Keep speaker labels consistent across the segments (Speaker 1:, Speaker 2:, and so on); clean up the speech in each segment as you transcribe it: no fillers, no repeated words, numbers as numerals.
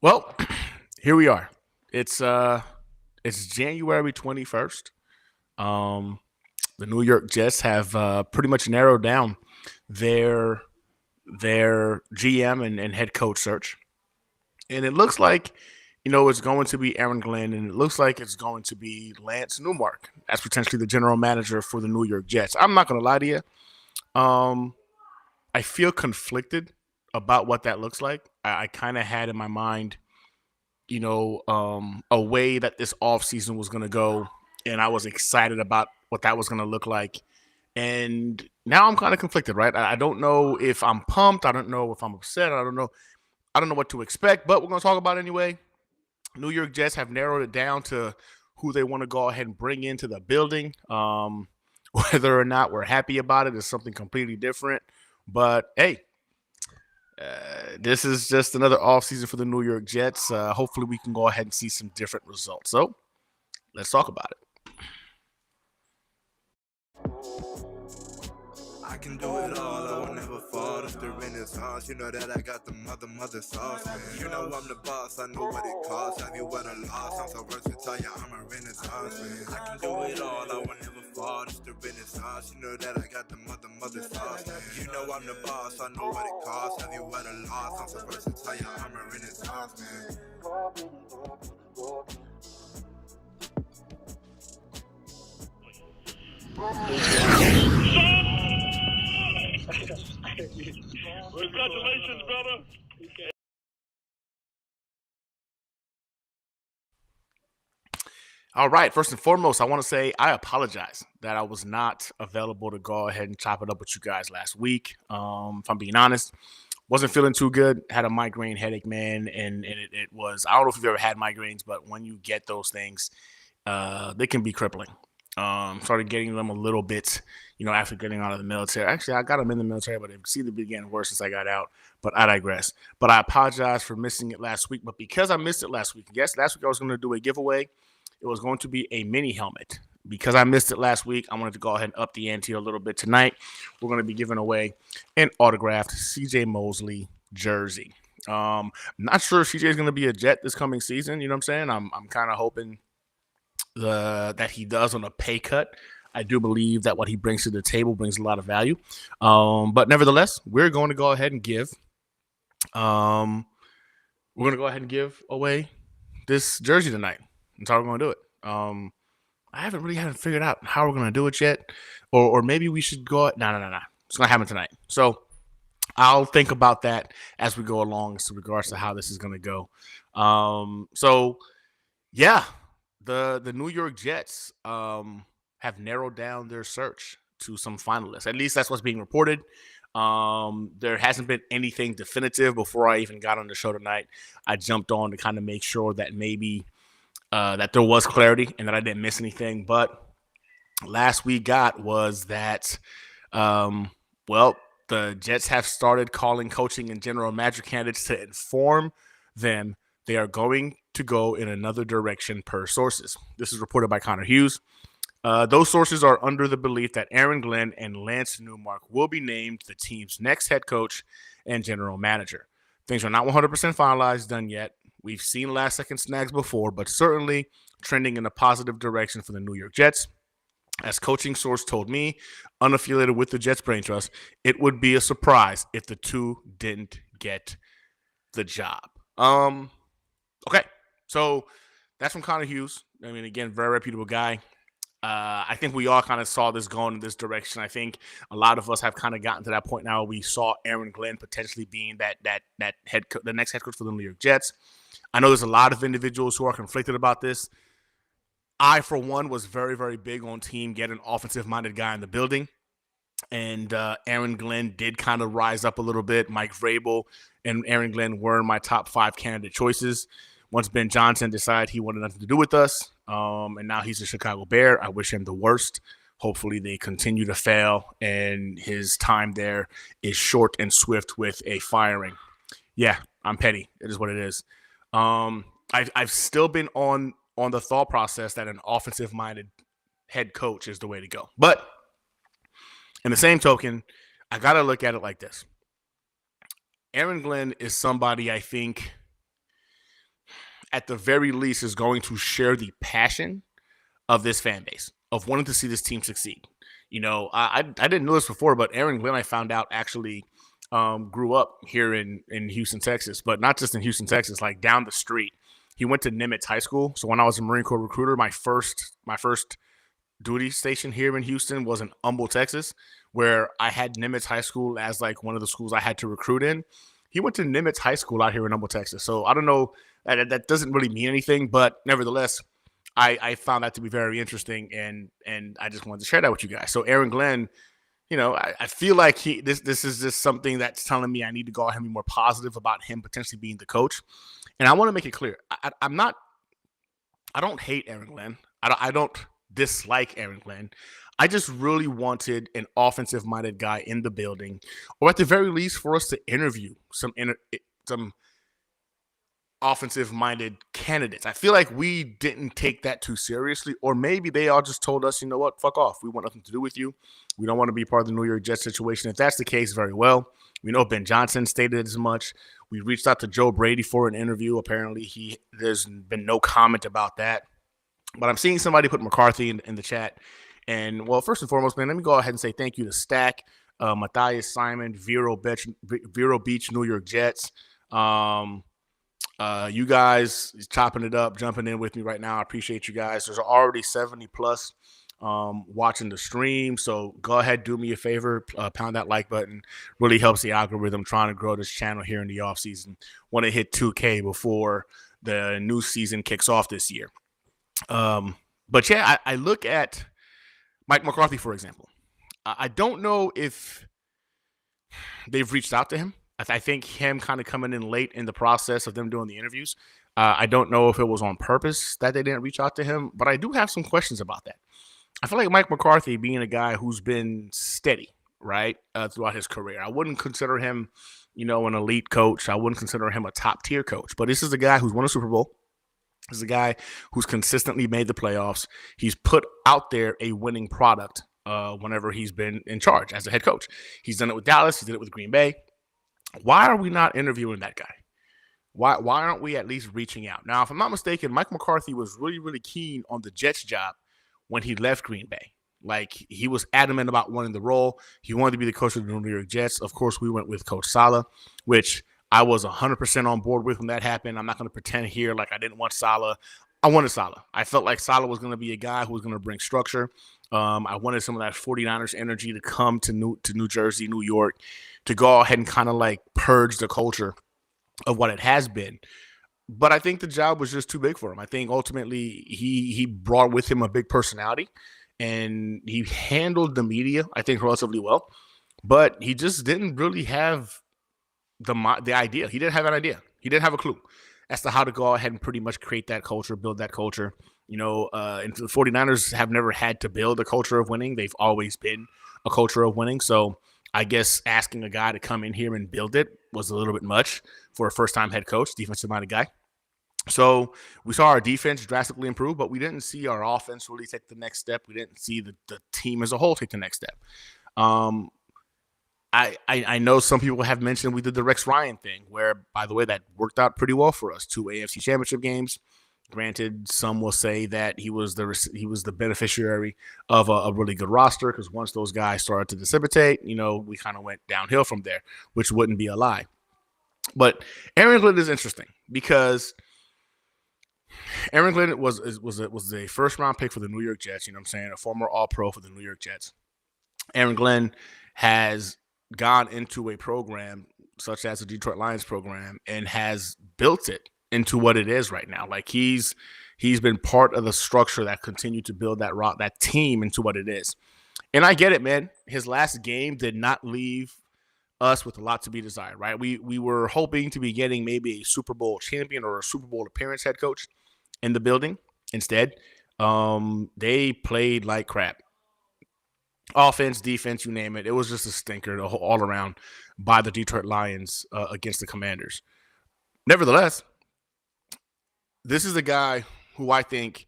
Speaker 1: Well, here we are. It's January 21st. Um the New York Jets have pretty much narrowed down their their GM and head coach search. And it looks like it's going to be Aaron Glenn, and it looks like it's going to be Lance Newmark as potentially the general manager for the New York Jets. I'm not going to lie to you. Um I feel conflicted about what that looks like. I kind of had in my mind a way that this offseason was going to go. And I was excited about what that was going to look like. And now I'm kind of conflicted, right? I don't know if I'm pumped. I don't know if I'm upset. I don't know. I don't know what to expect, but we're going to talk about it anyway. New York Jets have narrowed it down to who they want to go ahead and bring into the building. Whether or not we're happy about it is something completely different. But hey, this is just another offseason for the New York Jets. Hopefully, we can go ahead and see some different results. So let's talk about it.
Speaker 2: I can do it all, I will never fall. It's the Renaissance, you know that I got the mother sauce, man. You know I'm the boss, I know what it costs. Have you what a loss? I'm so versatile, yeah, I'm a Renaissance, man. I can do it all, I will never fall. It's the Renaissance, you know that I got the mother sauce, man. You know I'm the boss, I know what it costs. Have you what a loss? I'm so versatile, yeah, I'm a Renaissance, man.
Speaker 3: Congratulations, brother.
Speaker 1: All right. First and foremost, I want to say I apologize that I was not available to go ahead and chop it up with you guys last week. If I'm being honest, wasn't feeling too good. Had a migraine headache, man, and it was. I don't know if you've ever had migraines, but when you get those things, they can be crippling. Started getting them a little bit, after getting out of the military. Actually, I got them in the military, but it seemed to be getting worse since I got out. But I digress. But I apologize for missing it last week. But because I missed it last week, yes, last week I was going to do a giveaway. It was going to be a mini helmet. Because I missed it last week, I wanted to go ahead and up the ante a little bit tonight. We're going to be giving away an autographed CJ Mosley jersey. Not sure if CJ is going to be a Jet this coming season. You know what I'm saying? I'm kind of hoping that he does on a pay cut. I do believe that what he brings to the table brings a lot of value. But nevertheless, we're going to go ahead and give. We're going to go ahead and give away this jersey tonight. That's how we're going to do it. I haven't figured out how we're going to do it yet. Or maybe we should go. No. It's going to happen tonight. So I'll think about that as we go along in regards to how this is going to go. So, yeah. The New York Jets have narrowed down their search to some finalists. At least that's what's being reported. There hasn't been anything definitive. Before I even got on the show tonight, I jumped on to kind of make sure that maybe that there was clarity and that I didn't miss anything. But last we got was that, the Jets have started calling coaching and general manager candidates to inform them they are going to go in another direction per sources. This is reported by Connor Hughes. Those sources are under the belief that Aaron Glenn and Lance Newmark will be named the team's next head coach and general manager. Things are not 100% finalized, done yet. We've seen last-second snags before, but certainly trending in a positive direction for the New York Jets. As coaching source told me, unaffiliated with the Jets Brain Trust, it would be a surprise if the two didn't get the job. Okay, so that's from Connor Hughes. I mean, again, very reputable guy. I think we all kind of saw this going in this direction. I think a lot of us have kind of gotten to that point now. We saw Aaron Glenn potentially being the next head coach for the New York Jets. I know there's a lot of individuals who are conflicted about this. I, for one, was very, very big on team getting an offensive-minded guy in the building. And Aaron Glenn did kind of rise up a little bit. Mike Vrabel and Aaron Glenn were my top 5 candidate choices. Once Ben Johnson decided he wanted nothing to do with us, and now he's a Chicago Bear, I wish him the worst. Hopefully they continue to fail, and his time there is short and swift with a firing. Yeah, I'm petty. It is what it is. I've still been on the thought process that an offensive-minded head coach is the way to go. But in the same token, I got to look at it like this. Aaron Glenn is somebody I think at the very least, is going to share the passion of this fan base of wanting to see this team succeed. I didn't know this before, but Aaron Glenn, I found out, actually grew up here in Houston, Texas, but not just in Houston, Texas, like down the street. He went to Nimitz High School. So when I was a Marine Corps recruiter, my first duty station here in Houston was in Humble, Texas, where I had Nimitz High School as like one of the schools I had to recruit in. He went to Nimitz High School out here in Humble, Texas. So I don't know, that doesn't really mean anything, but nevertheless, I found that to be very interesting, and I just wanted to share that with you guys. So Aaron Glenn, I feel like this is just something that's telling me I need to go ahead and be more positive about him potentially being the coach. And I want to make it clear, I don't hate Aaron Glenn. I don't dislike Aaron Glenn. I just really wanted an offensive-minded guy in the building, or at the very least, for us to interview some offensive-minded candidates. I feel like we didn't take that too seriously, or maybe they all just told us, you know what, fuck off. We want nothing to do with you. We don't want to be part of the New York Jets situation. If that's the case, very well. We know Ben Johnson stated as much. We reached out to Joe Brady for an interview. Apparently, there's been no comment about that. But I'm seeing somebody put McCarthy in the chat. And, well, first and foremost, man, let me go ahead and say thank you to Stack, Matthias Simon, Vero Beach, New York Jets. You guys chopping it up, jumping in with me right now. I appreciate you guys. There's already 70 plus watching the stream. So go ahead, do me a favor, pound that like button. Really helps the algorithm trying to grow this channel here in the off season. Want to hit 2K before the new season kicks off this year. But yeah, I look at Mike McCarthy, for example. I don't know if they've reached out to him. I think him kind of coming in late in the process of them doing the interviews. I don't know if it was on purpose that they didn't reach out to him, but I do have some questions about that. I feel like Mike McCarthy, being a guy who's been steady, right, throughout his career, I wouldn't consider him, an elite coach. I wouldn't consider him a top tier coach, but this is a guy who's won a Super Bowl. This is a guy who's consistently made the playoffs. He's put out there a winning product whenever he's been in charge as a head coach. He's done it with Dallas. He did it with Green Bay. Why are we not interviewing that guy? Why aren't we at least reaching out? Now, if I'm not mistaken, Mike McCarthy was really, really keen on the Jets job when he left Green Bay. Like, he was adamant about wanting the role. He wanted to be the coach of the New York Jets. Of course, we went with Coach Saleh, which I was 100% on board with when that happened. I'm not going to pretend here like I didn't want Saleh. I wanted Saleh. I felt like Saleh was going to be a guy who was going to bring structure. I wanted some of that 49ers energy to come to New Jersey, New York, to go ahead and kind of like purge the culture of what it has been. But I think the job was just too big for him. I think ultimately he brought with him a big personality, and he handled the media, I think, relatively well. But he just didn't really have the idea. He didn't have an idea. He didn't have a clue as to how to go ahead and pretty much create that culture, build that culture. And the 49ers have never had to build a culture of winning. They've always been a culture of winning. So I guess asking a guy to come in here and build it was a little bit much for a first-time head coach, defensive-minded guy. So we saw our defense drastically improve, but we didn't see our offense really take the next step. We didn't see the team as a whole take the next step. I know some people have mentioned we did the Rex Ryan thing, where, by the way, that worked out pretty well for us. 2 AFC Championship games. Granted, some will say that he was the beneficiary of a really good roster, because once those guys started to dissipate, we kind of went downhill from there, which wouldn't be a lie. But Aaron Glenn is interesting because Aaron Glenn was a first-round pick for the New York Jets, a former All-Pro for the New York Jets. Aaron Glenn has gone into a program such as the Detroit Lions program and has built it into what it is right now. Like, he's been part of the structure that continued to build that team into what it is. And I get it, man. His last game did not leave us with a lot to be desired, right? We were hoping to be getting maybe a Super Bowl champion or a Super Bowl appearance head coach in the building. Instead, they played like crap. Offense, defense, you name it. It was just a stinker all around by the Detroit Lions against the Commanders. Nevertheless, this is a guy who I think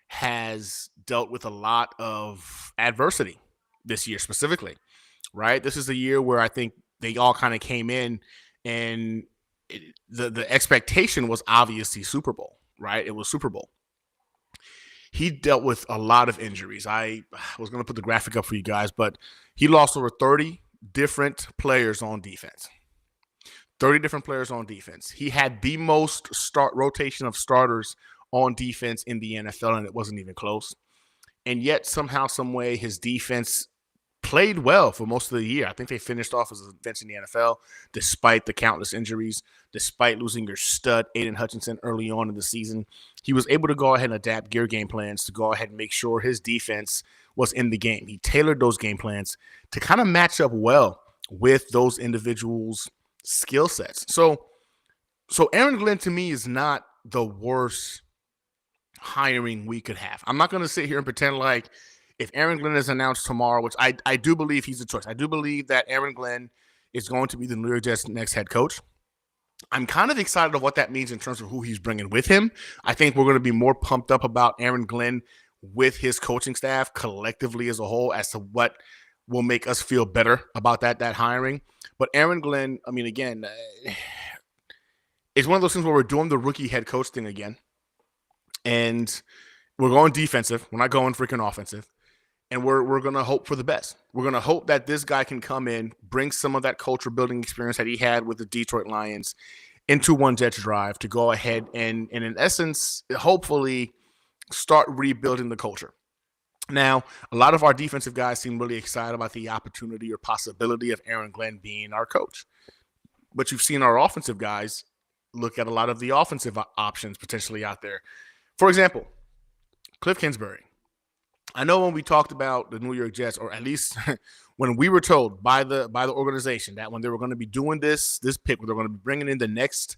Speaker 1: has dealt with a lot of adversity this year specifically, right? This is a year where I think they all kind of came in and the expectation was obviously Super Bowl, right? It was Super Bowl. He dealt with a lot of injuries. I was going to put the graphic up for you guys, but he lost over 30 different players on defense. 30 different players on defense. He had the most rotation of starters on defense in the NFL, and it wasn't even close. And yet, somehow, some way, his defense played well for most of the year. I think they finished off as a defense in the NFL, despite the countless injuries, despite losing your stud, Aiden Hutchinson, early on in the season. He was able to go ahead and adapt gear game plans to go ahead and make sure his defense was in the game. He tailored those game plans to kind of match up well with those individuals' skill sets. So Aaron Glenn, to me, is not the worst hiring we could have. I'm not going to sit here and pretend like if Aaron Glenn is announced tomorrow, which I do believe he's a choice. I do believe that Aaron Glenn is going to be the New York Jets' next head coach. I'm kind of excited of what that means in terms of who he's bringing with him. I think we're going to be more pumped up about Aaron Glenn with his coaching staff collectively as a whole as to what will make us feel better about that hiring. But Aaron Glenn, I mean, again, it's one of those things where we're doing the rookie head coach thing again. And we're going defensive. We're not going freaking offensive. And we're going to hope for the best. We're going to hope that this guy can come in, bring some of that culture building experience that he had with the Detroit Lions into One Jets Drive to go ahead and in essence, hopefully start rebuilding the culture. Now, a lot of our defensive guys seem really excited about the opportunity or possibility of Aaron Glenn being our coach. But you've seen our offensive guys look at a lot of the offensive options potentially out there. For example, Cliff Kingsbury. I know when we talked about the New York Jets, or at least when we were told by the organization that when they were going to be doing this pick, where they're going to be bringing in the next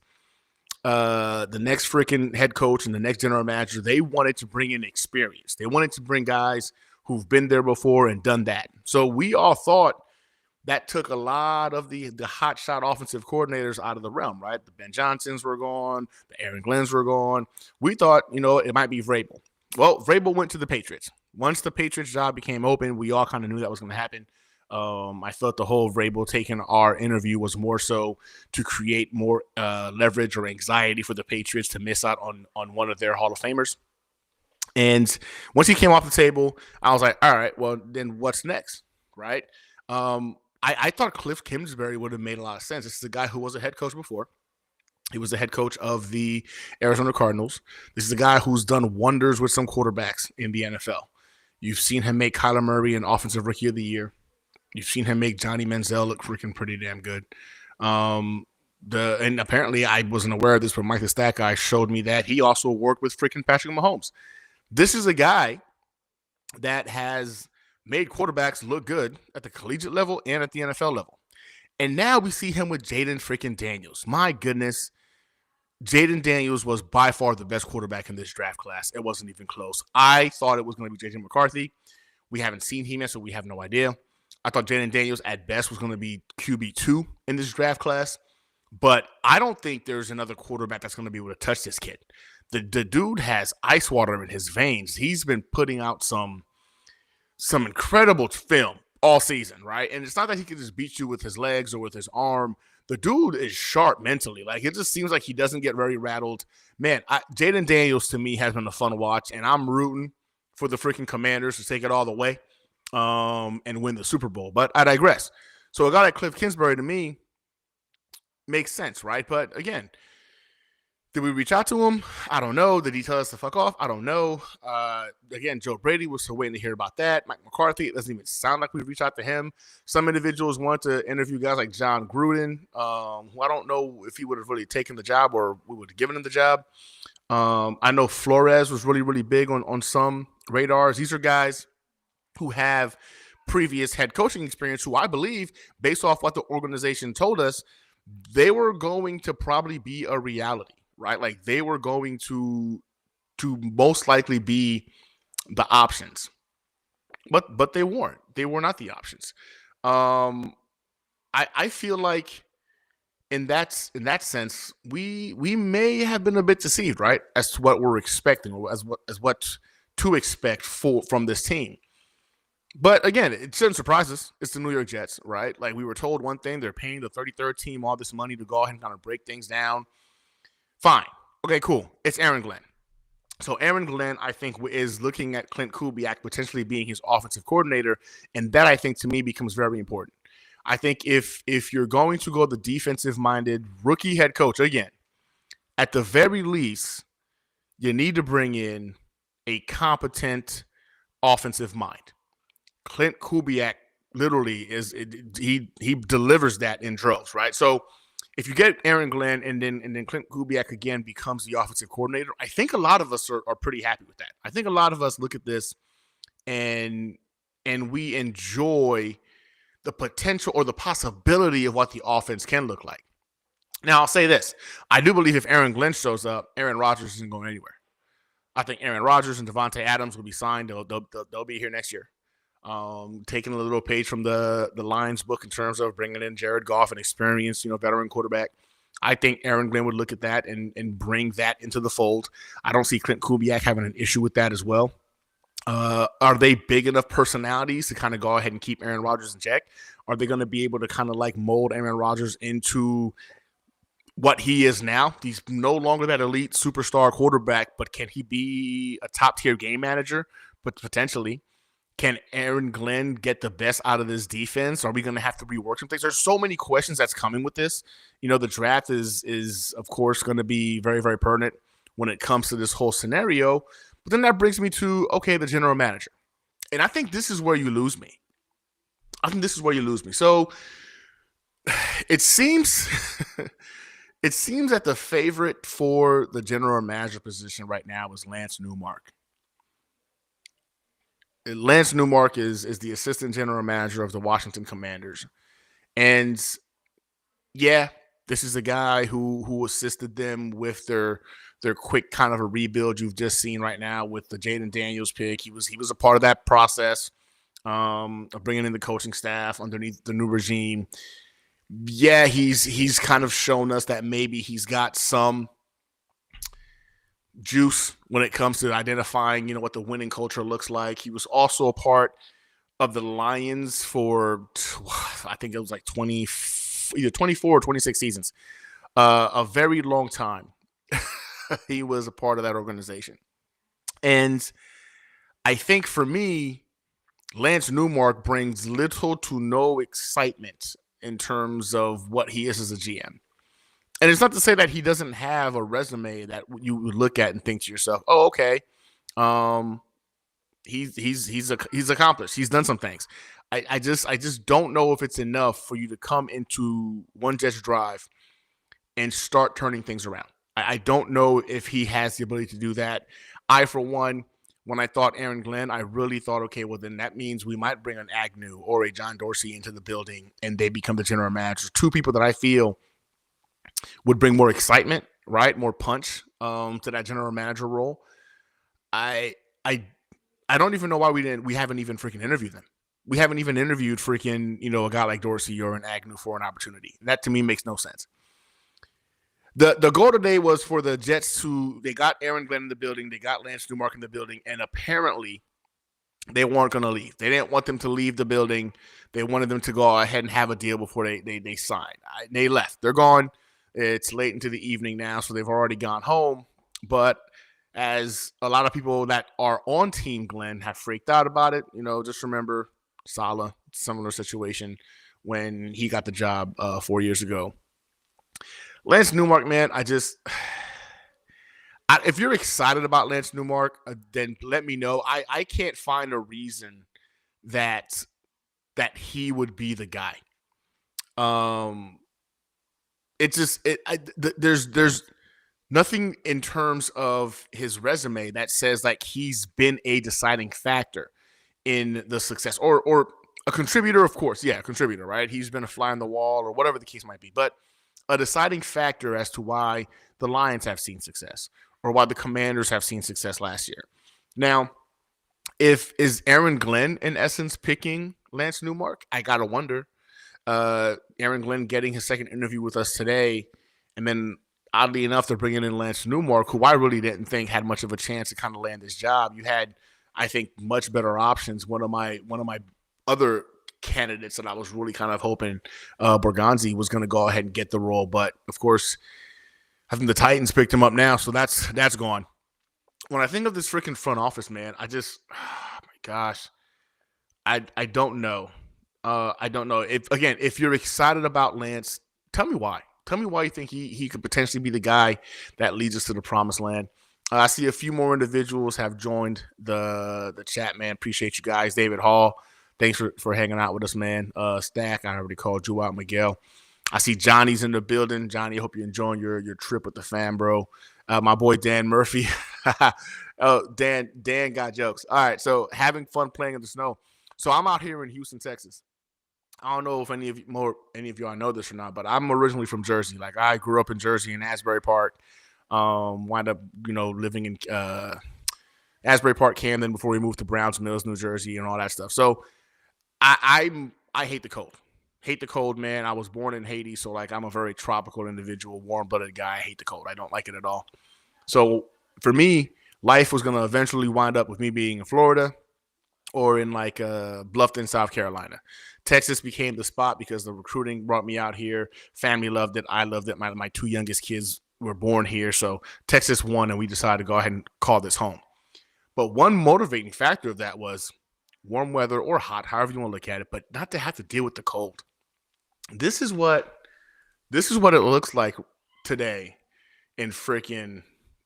Speaker 1: freaking head coach and the next general manager, they wanted to bring in experience. They wanted to bring guys who've been there before and done that. So we all thought that took a lot of the hotshot offensive coordinators out of the realm, right? The Ben Johnsons were gone. The Aaron Glenns were gone. We thought, it might be Vrabel. Well, Vrabel went to the Patriots. Once the Patriots job became open, we all kind of knew that was going to happen. I felt the whole Vrabel taking our interview was more so to create more leverage or anxiety for the Patriots to miss out on one of their Hall of Famers. And once he came off the table, I was like, all right, well, then what's next, right? I thought Cliff Kingsbury would have made a lot of sense. This is a guy who was a head coach before. He was the head coach of the Arizona Cardinals. This is a guy who's done wonders with some quarterbacks in the NFL. You've seen him make Kyler Murray an offensive rookie of the year. You've seen him make Johnny Manziel look freaking pretty damn good. And apparently I wasn't aware of this, but Mike the Stat Guy showed me that he also worked with freaking Patrick Mahomes. This is a guy that has made quarterbacks look good at the collegiate level and at the NFL level. And now we see him with Jaden freaking Daniels. My goodness. Jaden Daniels was by far the best quarterback in this draft class. It wasn't even close. I thought it was going to be J.J. McCarthy. We haven't seen him yet, so we have no idea. I thought Jaden Daniels at best was going to be QB2 in this draft class. But I don't think there's another quarterback that's going to be able to touch this kid. The dude has ice water in his veins. He's been putting out some incredible film all season, right? And it's not that he can just beat you with his legs or with his arm. The dude is sharp mentally. Like, it just seems like he doesn't get very rattled. Man, Jaden Daniels, to me, has been a fun watch, and I'm rooting for the freaking Commanders to take it all the way and win the Super Bowl. But I digress. So a guy like Cliff Kingsbury, to me, makes sense, right? But, again, did we reach out to him? I don't know. Did he tell us to fuck off? I don't know. Again, Joe Brady, was still waiting to hear about that. Mike McCarthy, it doesn't even sound like we reached out to him. Some individuals want to interview guys like John Gruden, who I don't know if he would have really taken the job or we would have given him the job. I know Flores was really, really big on some radars. These are guys who have previous head coaching experience who I believe, based off what the organization told us, they were going to probably be a reality. Right, like they were going to most likely be the options, but they weren't. They were not the options. I feel like in that sense, we may have been a bit deceived, right, as to what we're expecting or as what to expect from this team. But again, it shouldn't surprise us. It's the New York Jets, right? Like we were told one thing, they're paying the 33rd team all this money to go ahead and kind of break things down. Fine. Okay, cool. It's Aaron Glenn. So Aaron Glenn, I think, is looking at Clint Kubiak potentially being his offensive coordinator, and that I think to me becomes very important. I think if you're going to go the defensive minded rookie head coach again, at the very least, you need to bring in a competent offensive mind. Clint Kubiak literally he delivers that in droves, right? So if you get Aaron Glenn and then Clint Kubiak again becomes the offensive coordinator, I think a lot of us are pretty happy with that. I think a lot of us look at this and we enjoy the potential or the possibility of what the offense can look like. Now I'll say this: I do believe if Aaron Glenn shows up, Aaron Rodgers isn't going anywhere. I think Aaron Rodgers and Devontae Adams will be signed. They'll be here next year. Taking a little page from the Lions book in terms of bringing in Jared Goff, an experienced, veteran quarterback. I think Aaron Glenn would look at that and bring that into the fold. I don't see Clint Kubiak having an issue with that as well. Are they big enough personalities to kind of go ahead and keep Aaron Rodgers in check? Are they going to be able to kind of like mold Aaron Rodgers into what he is now? He's no longer that elite superstar quarterback, but can he be a top tier game manager? But potentially. Can Aaron Glenn get the best out of this defense? Are we going to have to rework some things? There's so many questions that's coming with this. The draft is of course going to be very, very pertinent when it comes to this whole scenario. But then that brings me to, okay, the general manager. And I think this is where you lose me. So it seems it seems that the favorite for the general manager position right now is Lance Newmark. Lance Newmark is the assistant general manager of the Washington Commanders. And yeah, this is a guy who assisted them with their quick kind of a rebuild you've just seen right now with the Jaden Daniels pick. He was a part of that process of bringing in the coaching staff underneath the new regime. Yeah, he's kind of shown us that maybe he's got some juice when it comes to identifying, what the winning culture looks like. He was also a part of the Lions for, I think it was like either 24 or 26 seasons, a very long time. He was a part of that organization. And I think for me, Lance Newmark brings little to no excitement in terms of what he is as a GM. And it's not to say that he doesn't have a resume that you would look at and think to yourself, "Oh, okay, he's accomplished. He's done some things." I just don't know if it's enough for you to come into One Jets Drive and start turning things around. I don't know if he has the ability to do that. I, for one, when I thought Aaron Glenn, I really thought, okay, well, then that means we might bring an Agnew or a John Dorsey into the building and they become the general manager. Two people that I feel would bring more excitement, right? More punch to that general manager role. I don't even know why we haven't even freaking interviewed them. We haven't even interviewed freaking, a guy like Dorsey or an Agnew for an opportunity. That to me makes no sense. The goal today was for the Jets they got Aaron Glenn in the building, they got Lance Newmark in the building, and apparently they weren't going to leave. They didn't want them to leave the building. They wanted them to go ahead and have a deal before they signed. They left. They're gone. It's late into the evening now, so they've already gone home. But as a lot of people that are on Team Glenn have freaked out about it, just remember Saleh, similar situation when he got the job 4 years ago. Lance Newmark, man, if you're excited about Lance Newmark, then let me know. I can't find a reason that he would be the guy. There's nothing in terms of his resume that says like he's been a deciding factor in the success or a contributor, of course. Yeah, a contributor, right? He's been a fly on the wall or whatever the case might be, but a deciding factor as to why the Lions have seen success or why the Commanders have seen success last year. Now, is Aaron Glenn in essence picking Lance Newmark? I gotta wonder. Aaron Glenn getting his second interview with us today, and then oddly enough, they're bringing in Lance Newmark, who I really didn't think had much of a chance to kind of land this job. You had, I think, much better options. One of my other candidates that I was really kind of hoping Borgonzi was going to go ahead and get the role, but of course, I think the Titans picked him up now, so that's gone. when I think of this freaking front office, man, I just, oh my gosh, I don't know. I don't know. If you're excited about Lance, tell me why. Tell me why you think he could potentially be the guy that leads us to the promised land. I see a few more individuals have joined the chat, man. Appreciate you guys. David Hall, thanks for hanging out with us, man. Stack, I already called you out. Miguel, I see Johnny's in the building. Johnny, I hope you're enjoying your trip with the fam, bro. My boy Dan Murphy. Oh, Dan got jokes. All right, so having fun playing in the snow. So I'm out here in Houston, Texas. I don't know if any of y'all know this or not, but I'm originally from Jersey. Like I grew up in Jersey in Asbury Park. Wound up, living in Asbury Park, Camden before we moved to Browns Mills, New Jersey, and all that stuff. So I hate the cold. Hate the cold, man. I was born in Haiti, so like I'm a very tropical individual, warm-blooded guy. I hate the cold. I don't like it at all. So for me, life was gonna eventually wind up with me being in Florida or in like Bluffton, South Carolina. Texas became the spot because the recruiting brought me out here. Family loved it. I loved it. My two youngest kids were born here. So Texas won, and we decided to go ahead and call this home. But one motivating factor of that was warm weather or hot, however you want to look at it, but not to have to deal with the cold. This is what it looks like today in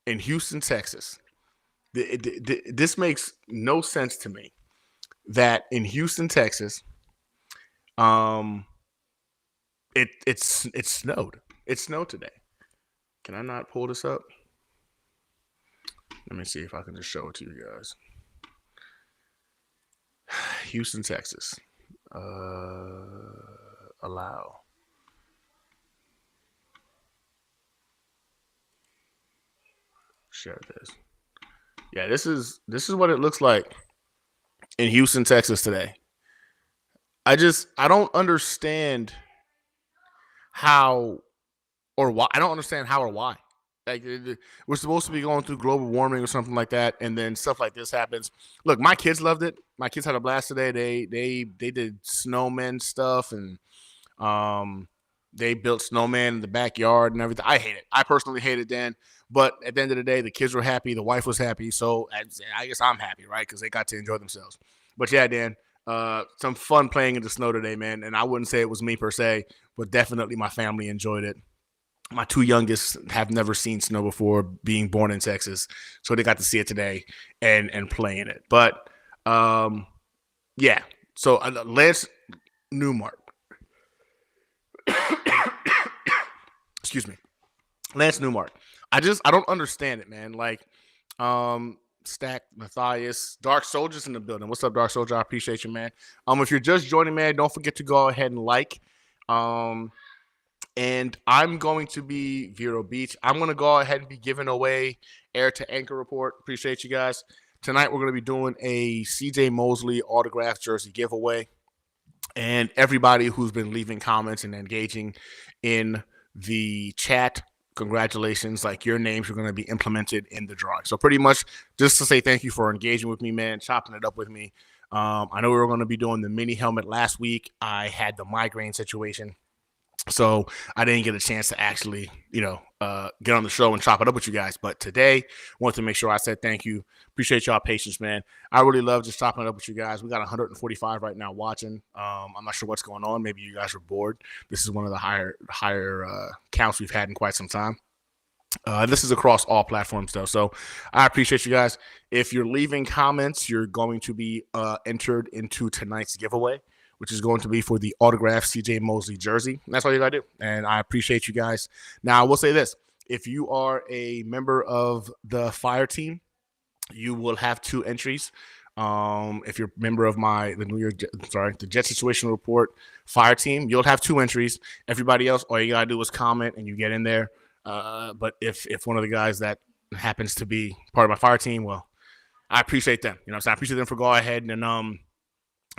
Speaker 1: Houston, Texas. This makes no sense to me that in Houston, Texas, it snowed. It snowed today. Can I not pull this up? Let me see if I can just show it to you guys. Houston, Texas. Allow. Share this. Yeah, this is what it looks like in Houston, Texas today. I don't understand how or why. I don't understand how or why. Like we're supposed to be going through global warming or something like that, and then stuff like this happens. Look, my kids loved it. My kids had a blast today. They did snowman stuff, and they built snowman in the backyard and everything. I hate it. I personally hate it, Dan. But at the end of the day, the kids were happy. The wife was happy. So I guess I'm happy, right? Because they got to enjoy themselves. But yeah, Dan, some fun playing in the snow today, man. And I wouldn't say it was me per se, but definitely my family enjoyed it. My two youngest have never seen snow before, being born in Texas. So they got to see it today and play in it. But yeah. So Lance Newmark. Excuse me. Lance Newmark. I don't understand it, man. Like, Stack, Matthias, Dark Soldier's in the building. What's up, Dark Soldier? I appreciate you, man. If you're just joining, man, don't forget to go ahead and like. And I'm going to be Vero Beach. I'm going to go ahead and be giving away Air to Anchor report. Appreciate you guys. Tonight, we're going to be doing a CJ Mosley autographed jersey giveaway. And everybody who's been leaving comments and engaging in the chat, congratulations. Like, your names are going to be implemented in the drawing. So pretty much just to say thank you for engaging with me, man, chopping it up with me. I know we were going to be doing the mini helmet last week. I had the migraine situation, so I didn't get a chance to actually, get on the show and chop it up with you guys. But today, wanted to make sure I said thank you. Appreciate y'all patience, man. I really love just chopping it up with you guys. We got 145 right now watching. I'm not sure what's going on. Maybe you guys are bored. This is one of the higher counts we've had in quite some time. This is across all platforms, though. So I appreciate you guys. If you're leaving comments, you're going to be entered into tonight's giveaway, which is going to be for the autographed CJ Mosley jersey. And that's all you got to do. And I appreciate you guys. Now, I will say this. If you are a member of the Fire team, you will have 2 entries. If you're a member of the Jet Situation Report Fire team, you'll have 2 entries. Everybody else, all you got to do is comment and you get in there. But if one of the guys that happens to be part of my Fire team, well, I appreciate them. I appreciate them for going ahead and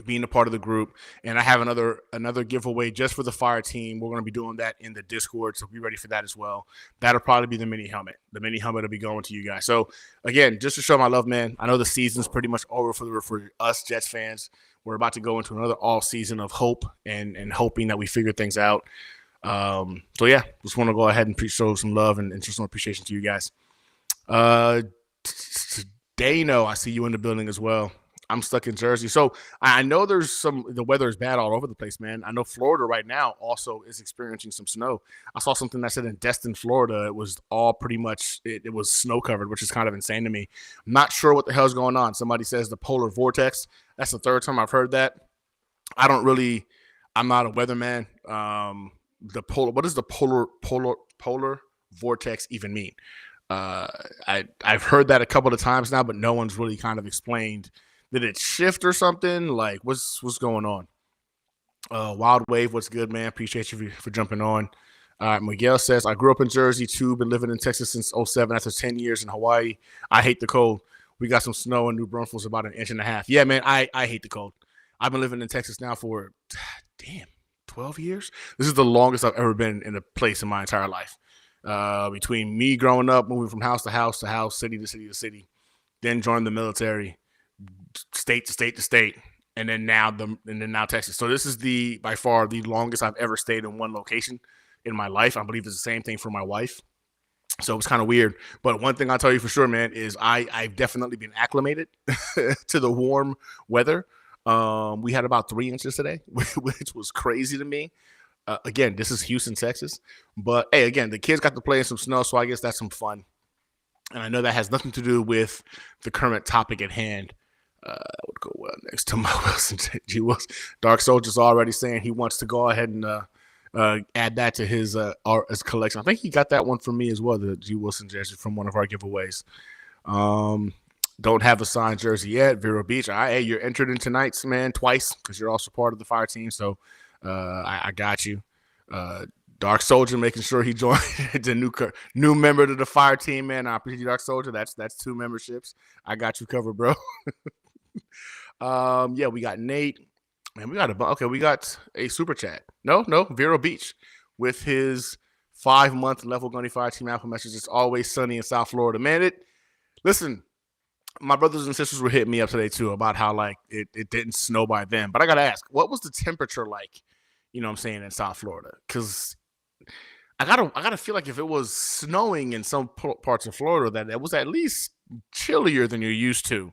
Speaker 1: being a part of the group. And I have another giveaway just for the Fire team. We're going to be doing that in the Discord, so be ready for that as well. That'll probably be the mini helmet. The mini helmet will be going to you guys. So again, just to show my love, man, I know the season's pretty much over for us Jets fans. We're about to go into another all season of hope and hoping that we figure things out. So yeah, just want to go ahead and show some love and just some appreciation to you guys. Dano, I see you in the building as well. I'm stuck in Jersey. So I know the weather is bad all over the place, man. I know Florida right now also is experiencing some snow. I saw something that said in Destin, Florida, it was all pretty much, it was snow covered, which is kind of insane to me. I'm not sure what the hell's going on. Somebody says the polar vortex. That's the third time I've heard that. I don't really, I'm not a weatherman. What does the polar vortex even mean? I've heard that a couple of times now, but no one's really kind of explained. Did it shift or something? Like, what's going on? Wild Wave, what's good, man? Appreciate you for jumping on. Miguel says, I grew up in Jersey too, been living in Texas since '07 after 10 years in Hawaii. I hate the cold. We got some snow in New Braunfels, about an inch and a half. Yeah, man, I hate the cold. I've been living in Texas now for, 12 years. This is the longest I've ever been in a place in my entire life. Between me growing up, moving from house to house to house, city to city to city, then joined the military, state to state to state, and then now Texas. So this is by far the longest I've ever stayed in one location in my life. I believe it's the same thing for my wife. So it's kind of weird. But one thing I'll tell you for sure, man, is I've definitely been acclimated to the warm weather. We had about 3 inches today, which was crazy to me. Again, this is Houston, Texas. But hey, again, the kids got to play in some snow, so I guess that's some fun. And I know that has nothing to do with the current topic at hand. I would go well next to my Wilson. G. Wilson. Dark Soldier's already saying he wants to go ahead and add that to his collection. I think he got that one from me as well, the G. Wilson jersey from one of our giveaways. Don't have a signed jersey yet. Vero Beach. Hey, you're entered in tonight's, man, twice because you're also part of the fire team. So I got you. Dark Soldier making sure he joined the new member to the fire team, man. I appreciate you, Dark Soldier. That's 2 memberships. I got you covered, bro. Yeah, we got Nate. Man, we got a super chat. No, Vero Beach with his 5-month level Gunny Fire Team Apple message. It's always sunny in South Florida, man. Listen, my brothers and sisters were hitting me up today too about how like it didn't snow by them, but I gotta ask, what was the temperature like? You know what I'm saying, in South Florida? Because I gotta feel like if it was snowing in some parts of Florida, that it was at least chillier than you're used to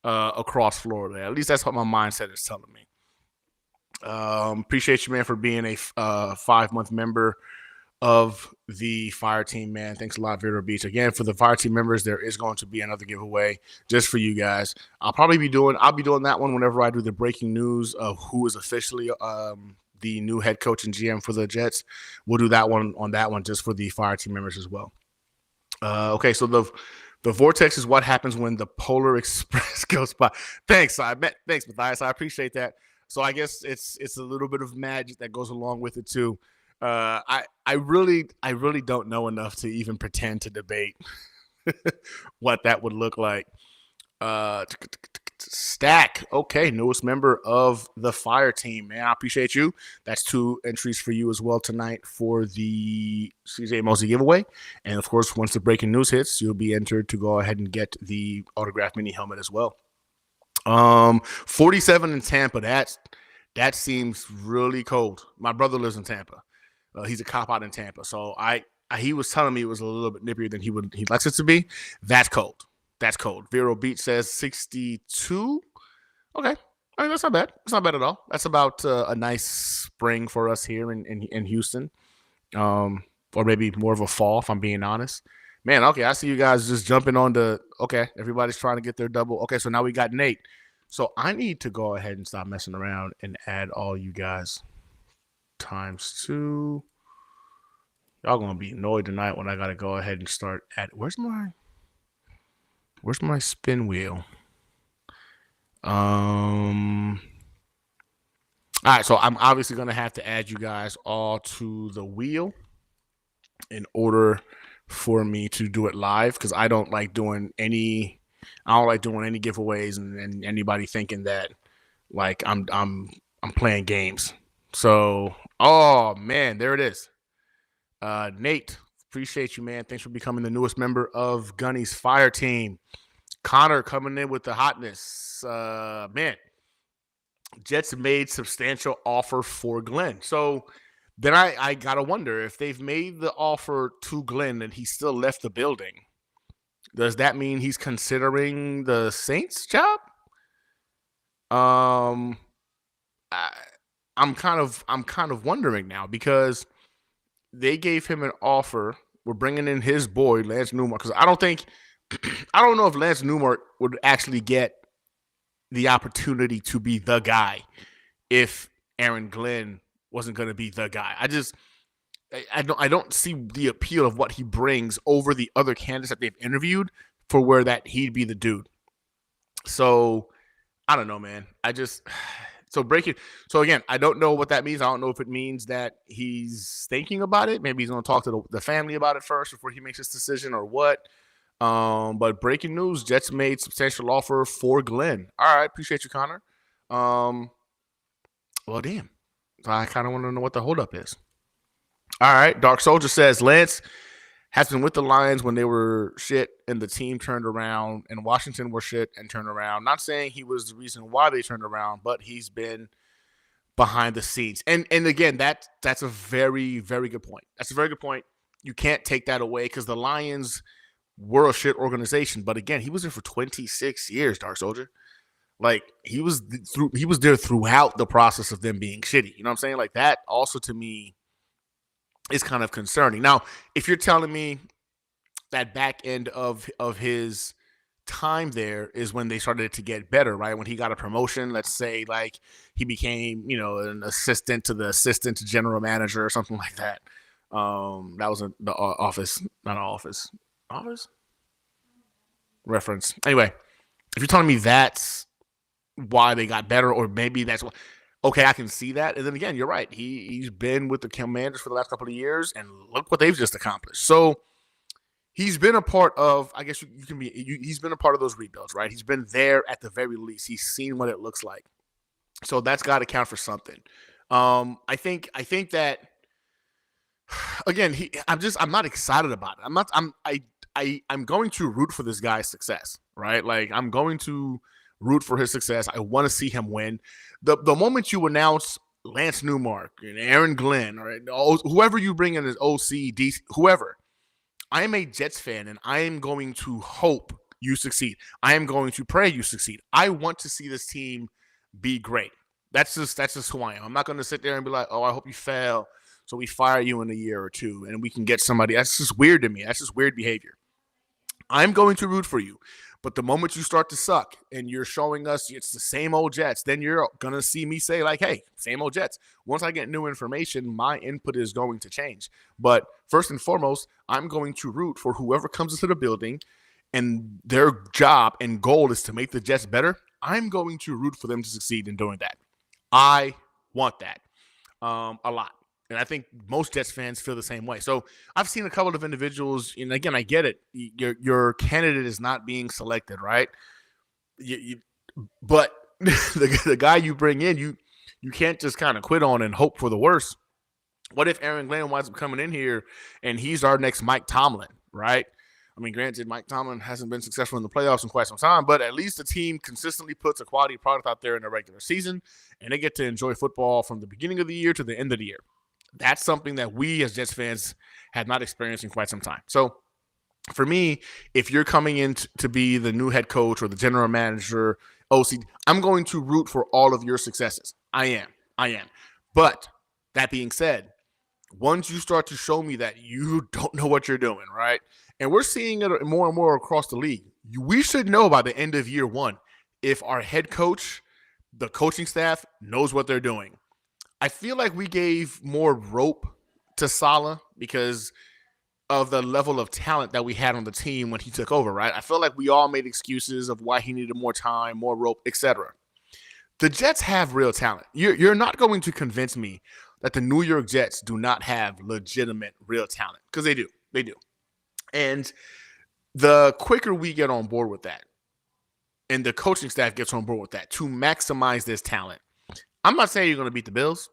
Speaker 1: across Florida. At least that's what my mindset is telling me. Appreciate you, man, for being a 5-month member of the fire team, man. Thanks a lot, Vero Beach. Again, for the fire team members, there is going to be another giveaway just for you guys. I'll be doing that one whenever I do the breaking news of who is officially the new head coach and GM for the Jets. We'll do that one just for the fire team members as well. Okay, so the vortex is what happens when the Polar Express goes by. Thanks, Matthias. I appreciate that. So I guess it's a little bit of magic that goes along with it too. I really don't know enough to even pretend to debate what that would look like. Stack, okay, newest member of the fire team, man. I appreciate you. That's 2 entries for you as well tonight for the CJ Mosley giveaway. And of course, once the breaking news hits, you'll be entered to go ahead and get the autographed mini helmet as well. 47 in Tampa. That seems really cold. My brother lives in Tampa. He's a cop out in Tampa. So he was telling me it was a little bit nippier than he likes it to be. That's cold. Vero Beach says 62. Okay. I mean, that's not bad. It's not bad at all. That's about a nice spring for us here in Houston. Or maybe more of a fall, if I'm being honest. Man, okay, I see you guys just jumping on everybody's trying to get their double. Okay, so now we got Nate. So I need to go ahead and stop messing around and add all you guys times 2. Y'all gonna be annoyed tonight when I gotta go ahead and start where's my spin wheel? All right, so I'm obviously gonna have to add you guys all to the wheel in order for me to do it live, because I don't like doing any giveaways and anybody thinking that like I'm playing games. So, oh man, there it is. Nate, appreciate you, man. Thanks for becoming the newest member of Gunny's fire team. Connor coming in with the hotness. Man, Jets made substantial offer for Glenn. So then I gotta wonder if they've made the offer to Glenn and he still left the building. Does that mean he's considering the Saints job? Um, I, I'm kind of wondering now because they gave him an offer. We're bringing in his boy Lance Newmark because I don't know if Lance Newmark would actually get the opportunity to be the guy if Aaron Glenn wasn't going to be the guy. I don't see the appeal of what he brings over the other candidates that they've interviewed for where that he'd be the dude. So I don't know, man. So again, I don't know what that means. I don't know if it means that he's thinking about it. Maybe he's going to talk to the family about it first before he makes his decision or what. But breaking news: Jets made substantial offer for Glenn. All right, appreciate you, Connor. Well, damn. So I kind of want to know what the holdup is. All right, Dark Soldier says Lance has been with the Lions when they were shit and the team turned around, and Washington were shit and turned around. Not saying he was the reason why they turned around, but he's been behind the scenes. And again, that's a very, very good point. That's a very good point. You can't take that away because the Lions were a shit organization. But again, he was there for 26 years, Dark Soldier. Like he was there throughout the process of them being shitty. You know what I'm saying? Like that also to me is kind of concerning. Now, if you're telling me that back end of his time there is when they started to get better, right? When he got a promotion, let's say like he became, an assistant to general manager or something like that. That was the office, not office reference. Anyway, if you're telling me that's why they got better, or maybe that's what, okay, I can see that. And then again, you're right. He's been with the Commanders for the last couple of years, and look what they've just accomplished. So he's been a part of, I guess he's been a part of those rebuilds, right? He's been there at the very least. He's seen what it looks like. So that's got to count for something. I think that again, I'm not excited about it. I'm going to root for this guy's success, right? Like I'm going to root for his success. I want to see him win. The moment you announce Lance Newmark and Aaron Glenn or whoever you bring in as OC, DC, whoever, I am a Jets fan and I am going to hope you succeed. I am going to pray you succeed. I want to see this team be great. That's just who I am. I'm not going to sit there and be like, oh, I hope you fail, so we fire you in a year or two and we can get somebody. That's just weird to me. That's just weird behavior. I'm going to root for you. But the moment you start to suck and you're showing us it's the same old Jets, then you're going to see me say like, hey, same old Jets. Once I get new information, my input is going to change. But first and foremost, I'm going to root for whoever comes into the building and their job and goal is to make the Jets better. I'm going to root for them to succeed in doing that. I want that a lot. And I think most Jets fans feel the same way. So I've seen a couple of individuals, and again, I get it. Your candidate is not being selected, right? But the guy you bring in, you can't just kind of quit on and hope for the worst. What if Aaron Glenn winds up coming in here and he's our next Mike Tomlin, right? I mean, granted, Mike Tomlin hasn't been successful in the playoffs in quite some time, but at least the team consistently puts a quality product out there in the regular season, and they get to enjoy football from the beginning of the year to the end of the year. That's something that we as Jets fans have not experienced in quite some time. So for me, if you're coming in to be the new head coach or the general manager, OC, I'm going to root for all of your successes. I am. But that being said, once you start to show me that you don't know what you're doing, right? And we're seeing it more and more across the league. We should know by the end of year one if our head coach, the coaching staff knows what they're doing. I feel like we gave more rope to Saleh because of the level of talent that we had on the team when he took over, right? I feel like we all made excuses of why he needed more time, more rope, etc. The Jets have real talent. You're not going to convince me that the New York Jets do not have legitimate real talent, because they do. They do. And the quicker we get on board with that, and the coaching staff gets on board with that to maximize this talent, I'm not saying you're going to beat the Bills.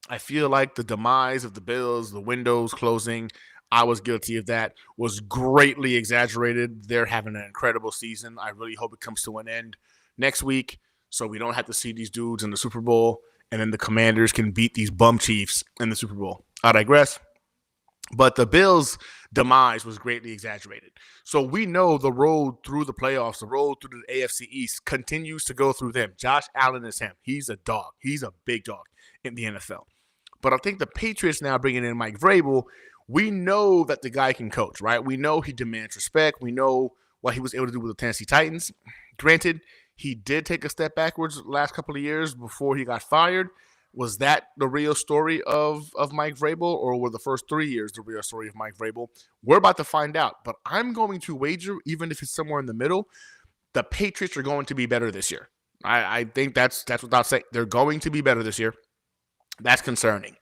Speaker 1: I feel like the demise of the Bills, the windows closing, I was guilty of that, was greatly exaggerated. They're having an incredible season. I really hope it comes to an end next week so we don't have to see these dudes in the Super Bowl, and then the Commanders can beat these bum Chiefs in the Super Bowl. I digress. But the Bills' demise was greatly exaggerated. So we know the road through the playoffs, the road through the AFC East continues to go through them. Josh Allen is him. He's a dog. He's a big dog in the NFL. But I think the Patriots now bringing in Mike Vrabel, we know that the guy can coach, right? We know he demands respect. We know what he was able to do with the Tennessee Titans. Granted, he did take a step backwards the last couple of years before he got fired. Was that the real story of Mike Vrabel, or were the first 3 years the real story of Mike Vrabel? We're about to find out. But I'm going to wager, even if it's somewhere in the middle, the Patriots are going to be better this year. I think that's without saying. They're going to be better this year. That's concerning.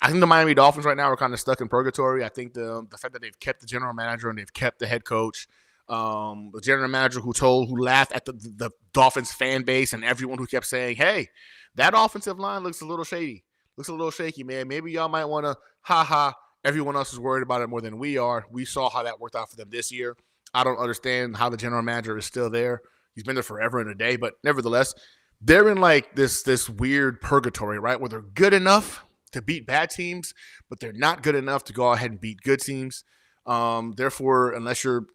Speaker 1: I think the Miami Dolphins right now are kind of stuck in purgatory. I think the fact that they've kept the general manager and they've kept the head coach, the general manager who laughed at the Dolphins fan base and everyone who kept saying, "Hey, that offensive line looks a little shady, looks a little shaky, man. Maybe y'all might want to, ha. Everyone else is worried about it more than we are." We saw how that worked out for them this year. I don't understand how the general manager is still there. He's been there forever and a day, but nevertheless, they're in like this weird purgatory, right? Where they're good enough to beat bad teams, but they're not good enough to go ahead and beat good teams. Therefore,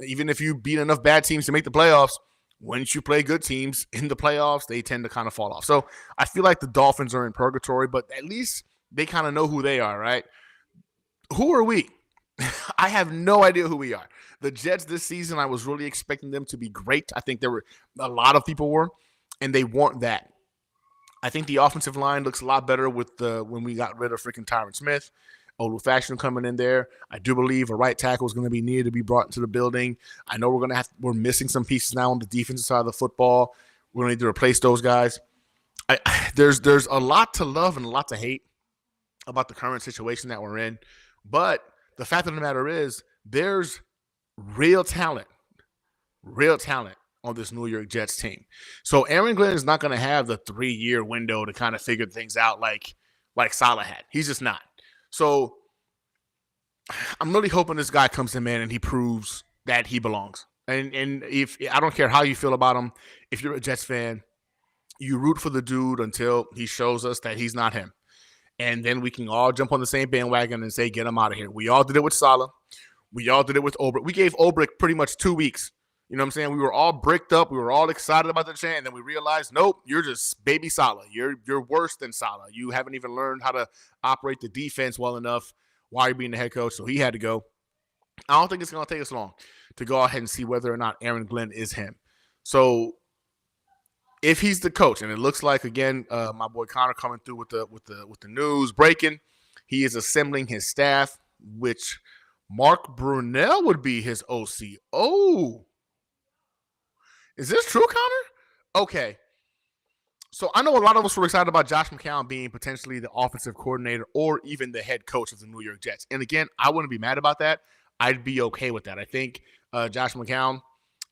Speaker 1: even if you beat enough bad teams to make the playoffs, once you play good teams in the playoffs, they tend to kind of fall off. So I feel like the Dolphins are in purgatory, but at least they kind of know who they are, right? Who are we? I have no idea who we are. The Jets this season, I was really expecting them to be great. I think there were a lot of people were, and they weren't that. I think the offensive line looks a lot better with when we got rid of freaking Tyron Smith. Olu coming in there. I do believe a right tackle is going to be needed to be brought into the building. I know we're missing some pieces now on the defensive side of the football. We're going to need to replace those guys. There's a lot to love and a lot to hate about the current situation that we're in. But the fact of the matter is there's real talent on this New York Jets team. So Aaron Glenn is not going to have the 3-year window to kind of figure things out like Salah had. He's just not. So I'm really hoping this guy comes in, man, and he proves that he belongs. And if I don't care how you feel about him, if you're a Jets fan, you root for the dude until he shows us that he's not him. And then we can all jump on the same bandwagon and say, get him out of here. We all did it with Salah. We all did it with Ulbrich. We gave Ulbrich pretty much 2 weeks. You know what I'm saying? We were all bricked up. We were all excited about the chant. And then we realized, nope, you're just baby Salah. You're worse than Salah. You haven't even learned how to operate the defense well enough while you're being the head coach. So he had to go. I don't think it's going to take us long to go ahead and see whether or not Aaron Glenn is him. So if he's the coach, and it looks like, again, my boy Connor coming through with the news breaking, he is assembling his staff, which Mark Brunell would be his OC. Oh, is this true, Connor? Okay. So I know a lot of us were excited about Josh McCown being potentially the offensive coordinator or even the head coach of the New York Jets. And again, I wouldn't be mad about that. I'd be okay with that. I think Josh McCown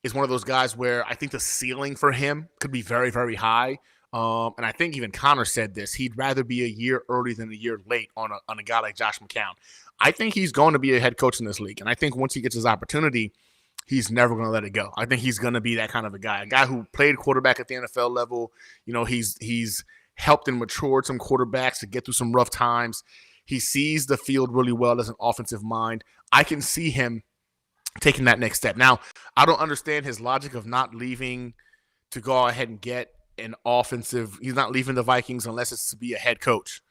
Speaker 1: is one of those guys where I think the ceiling for him could be very, very high. And I think even Connor said this. He'd rather be a year early than a year late on a guy like Josh McCown. I think he's going to be a head coach in this league. And I think once he gets his opportunity, he's never going to let it go. I think he's going to be that kind of a guy who played quarterback at the NFL level. You know, he's helped and matured some quarterbacks to get through some rough times. He sees the field really well as an offensive mind. I can see him taking that next step. Now, I don't understand his logic of not leaving to go ahead and get an offensive. He's not leaving the Vikings unless it's to be a head coach.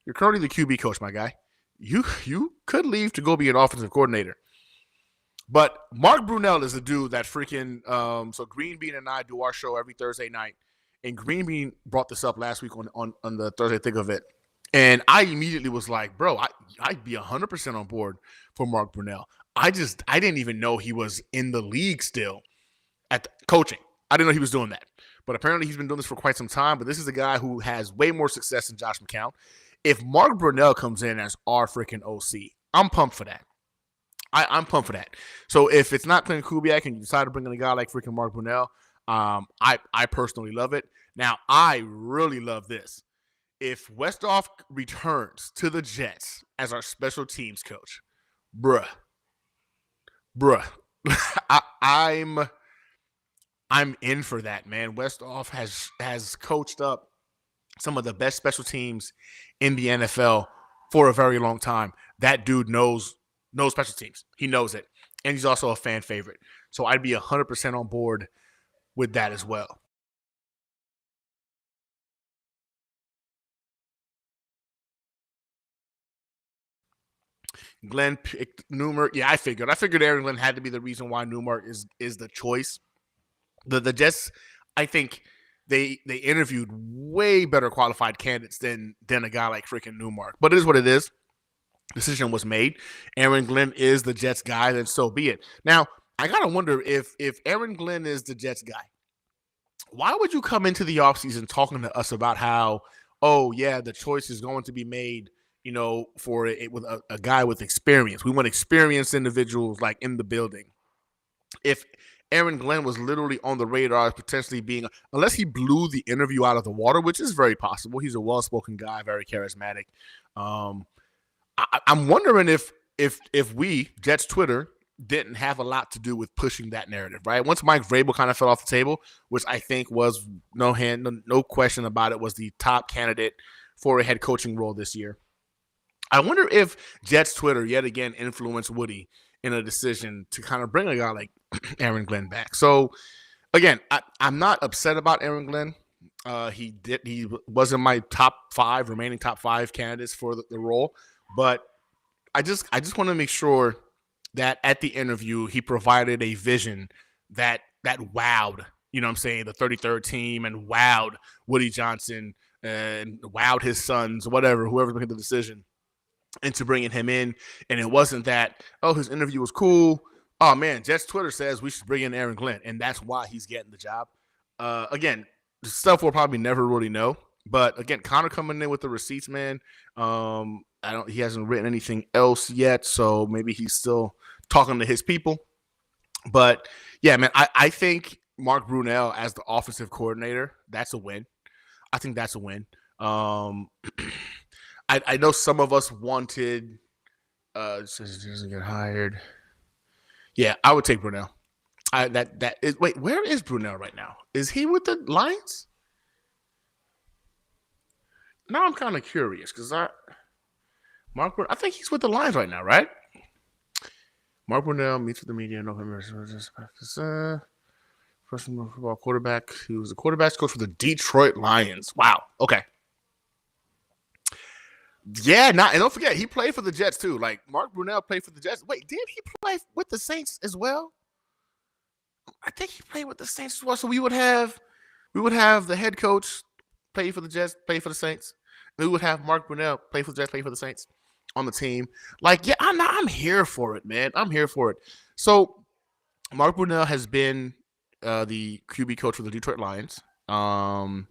Speaker 1: You're currently the QB coach, my guy. You could leave to go be an offensive coordinator. But Mark Brunell is a dude that freaking so Green Bean and I do our show every Thursday night. And Green Bean brought this up last week on the Thursday Think of It. And I immediately was like, bro, I'd be 100% on board for Mark Brunell. I didn't even know he was in the league still at coaching. I didn't know he was doing that. But apparently he's been doing this for quite some time. But this is a guy who has way more success than Josh McCown. If Mark Brunell comes in as our freaking OC, I'm pumped for that. I'm pumped for that. So if it's not Clint Kubiak and you decide to bring in a guy like freaking Mark Brunell, I personally love it. Now, I really love this. If Westhoff returns to the Jets as our special teams coach, bruh, I'm in for that, man. Westhoff has coached up some of the best special teams in the NFL for a very long time. That dude knows knows special teams. He knows it. And he's also a fan favorite. So I'd be 100% on board with that as well. Glenn picked Newmark. Yeah, I figured Aaron Glenn had to be the reason why Newmark is the choice. The Jets, I think they interviewed way better qualified candidates than a guy like freaking Newmark. But it is what it is. Decision was made. Aaron Glenn is the Jets guy, then so be it. Now, I gotta wonder if Aaron Glenn is the Jets guy, why would you come into the offseason talking to us about how, oh yeah, the choice is going to be made, for it with a guy with experience. We want experienced individuals like in the building. If Aaron Glenn was literally on the radar as potentially being, unless he blew the interview out of the water, which is very possible. He's a well-spoken guy, very charismatic. I'm wondering if we, Jets Twitter, didn't have a lot to do with pushing that narrative, right? Once Mike Vrabel kind of fell off the table, which I think was no question about it, was the top candidate for a head coaching role this year. I wonder if Jets Twitter yet again influenced Woody in a decision to kind of bring a guy like Aaron Glenn back. So again, I'm not upset about Aaron Glenn. He was in my remaining top five candidates for the role, but I just want to make sure that at the interview he provided a vision that wowed, the 33rd team, and wowed Woody Johnson and wowed his sons, whoever's making the decision, into bringing him in. And it wasn't that, oh, his interview was cool. Oh man, Jets Twitter says we should bring in Aaron Glenn, and that's why he's getting the job. Again, stuff we'll probably never really know. But again, Connor coming in with the receipts, man. He hasn't written anything else yet, so maybe he's still talking to his people. But yeah, man, I think Mark Brunell as the offensive coordinator, that's a win. I think that's a win. I know some of us wanted doesn't get hired. Yeah, I would take Brunell. Wait, where is Brunell right now? Is he with the Lions? Now I'm kind of curious because I think he's with the Lions right now, right? Mark Brunell meets with the media in November. Freshman football quarterback. He was the quarterback's coach for the Detroit Lions. Wow. Okay. Yeah, and don't forget, he played for the Jets too. Like, Mark Brunell played for the Jets. Wait, did he play with the Saints as well? I think he played with the Saints as well. So we would have the head coach play for the Jets, play for the Saints. And we would have Mark Brunell play for the Jets, play for the Saints on the team. Like, yeah, I'm here for it, man. I'm here for it. So Mark Brunell has been the QB coach for the Detroit Lions. Man,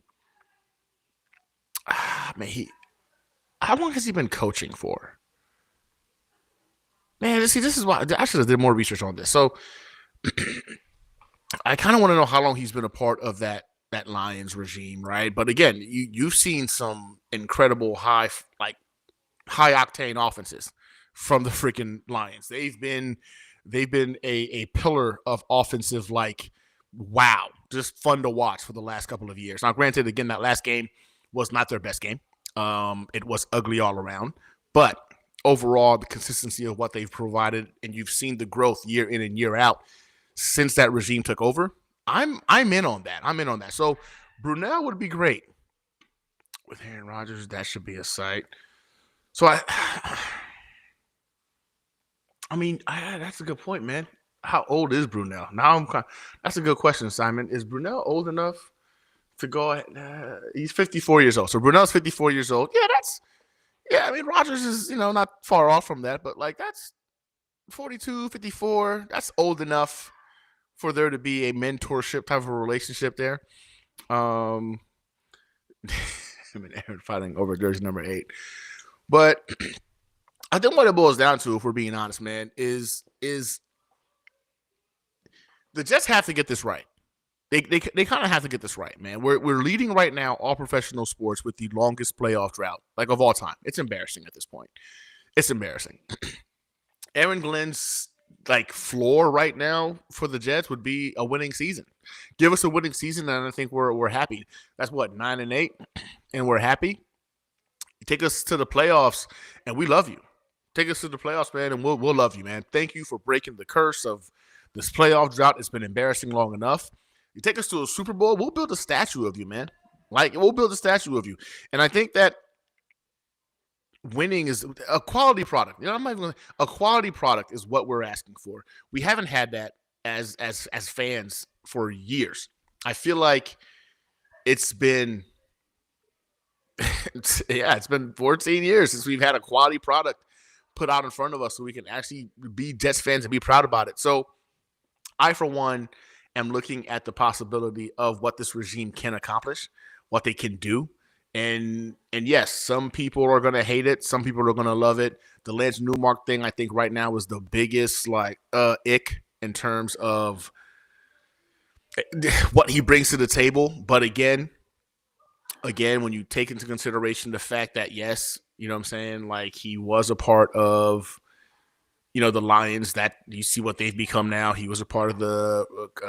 Speaker 1: how long has he been coaching for? Man, this is why I should have did more research on this. So I kind of want to know how long he's been a part of that Lions regime, right? But again, you've seen some incredible high octane offenses from the freaking Lions. They've been a pillar of offensive, wow, just fun to watch for the last couple of years. Now, granted, again, that last game was not their best game. It was ugly all around, but overall, the consistency of what they've provided, and you've seen the growth year in and year out since that regime took over. I'm in on that. So Brunell would be great with Aaron Rodgers. That should be a sight. So that's a good point, man. How old is Brunell? That's a good question, Simon. Is Brunell old enough to go ahead? He's 54 years old. So Brunell's 54 years old. Yeah, Rodgers is, not far off from that, but that's 42, 54. That's old enough for there to be a mentorship type of a relationship there. Aaron fighting over jersey number 8. But I think what it boils down to, if we're being honest, man, is the Jets have to get this right. They kind of have to get this right, man. We're leading right now all professional sports with the longest playoff drought, of all time. It's embarrassing at this point. It's embarrassing. Aaron Glenn's floor right now for the Jets would be a winning season. Give us a winning season, and I think we're happy. That's what, 9-8, and we're happy. You take us to the playoffs, and we love you. Take us to the playoffs, man, and we'll love you, man. Thank you for breaking the curse of this playoff drought. It's been embarrassing long enough. You take us to a Super Bowl, we'll build a statue of you, man. Like, we'll build a statue of you. And I think that winning is a quality product. You know, I'm not even a quality product is what we're asking for. We haven't had that as fans for years. I feel like it's been it's been 14 years since we've had a quality product put out in front of us so we can actually be Jets fans and be proud about it. So I, for one, am looking at the possibility of what this regime can accomplish, what they can do. And yes, some people are going to hate it. Some people are going to love it. The Lance Newmark thing, I think right now is the biggest ick in terms of what he brings to the table. But again, when you take into consideration the fact that, yes, you know what I'm saying, like he was a part of, the Lions, that you see what they've become now. He was a part of the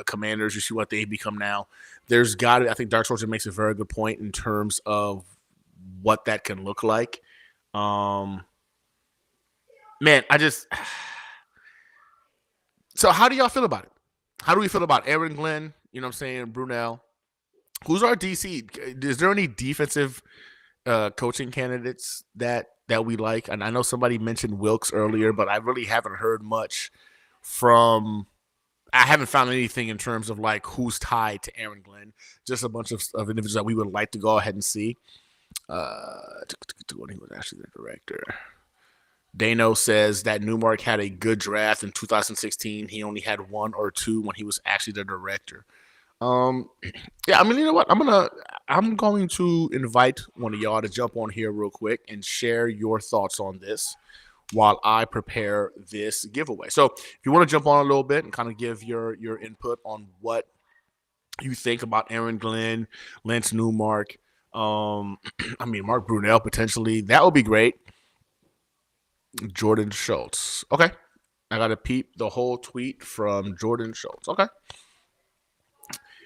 Speaker 1: Commanders. You see what they've become now. There's got to, I think Dark Soldier makes a very good point in terms of what that can look like. Man, so how do y'all feel about it? How do we feel about Aaron Glenn? You know what I'm saying? Brunell. Who's our DC? Is there any defensive coaching candidates that we like? And I know somebody mentioned Wilkes earlier, but I really haven't heard much from. I haven't found anything in terms of like who's tied to Aaron Glenn. Just a bunch of individuals that we would like to go ahead and see. When he was actually the director. Dano says that Newmark had a good draft in 2016. He only had 1 or 2 when he was actually the director. Yeah, I mean, you know what? I'm going to invite one of y'all to jump on here real quick and share your thoughts on this while I prepare this giveaway. So if you want to jump on a little bit and kind of give your input on what you think about Aaron Glenn, Lance Newmark, I mean, Mark Brunell potentially, that would be great. Jordan Schultz. Okay. I got to peep the whole tweet from Jordan Schultz. Okay.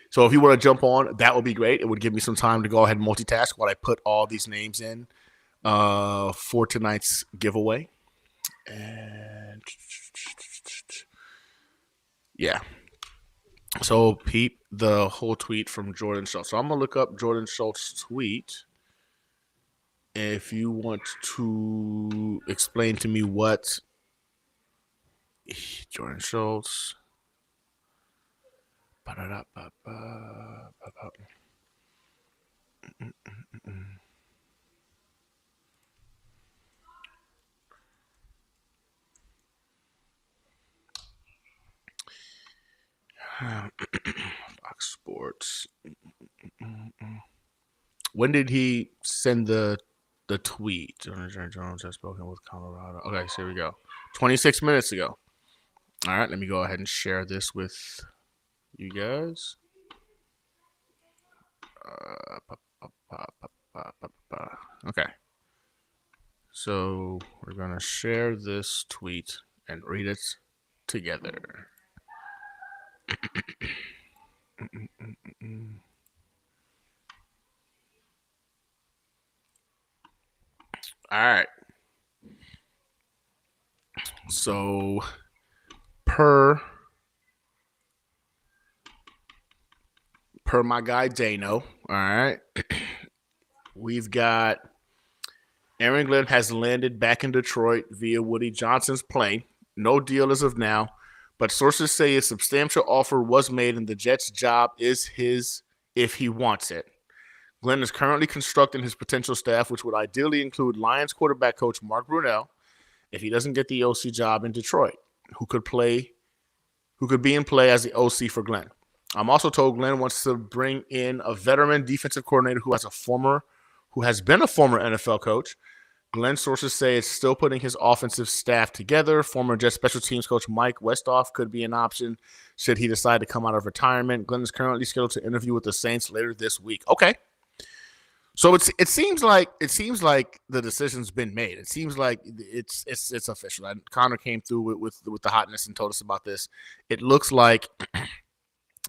Speaker 1: So if you want to jump on, that would be great. It would give me some time to go ahead and multitask while I put all these names in for tonight's giveaway. And yeah. So peep the whole tweet from Jordan Schultz. So I'm going to look up Jordan Schultz's tweet. If you want to explain to me what Jordan Schultz. Fox Sports. When did he send the tweet? Jerry Jones has spoken with Colorado. Okay, so here we go. 26 minutes ago. All right, let me go ahead and share this with you guys. Okay. So we're going to share this tweet and read it together. All right. So per my guy Dano, all right, we've got Aaron Glenn has landed back in Detroit via Woody Johnson's plane. No deal as of now, but sources say a substantial offer was made and the Jets' job is his if he wants it. Glenn is currently constructing his potential staff, which would ideally include Lions quarterback coach Mark Brunell, if he doesn't get the OC job in Detroit, who could be in play as the OC for Glenn. I'm also told Glenn wants to bring in a veteran defensive coordinator who has been a former NFL coach. Glenn sources say it's still putting his offensive staff together. Former Jets special teams coach Mike Westhoff could be an option should he decide to come out of retirement. Glenn is currently scheduled to interview with the Saints later this week. Okay. So it seems like the decision's been made. It seems like it's official. Connor came through with the hotness and told us about this. It looks like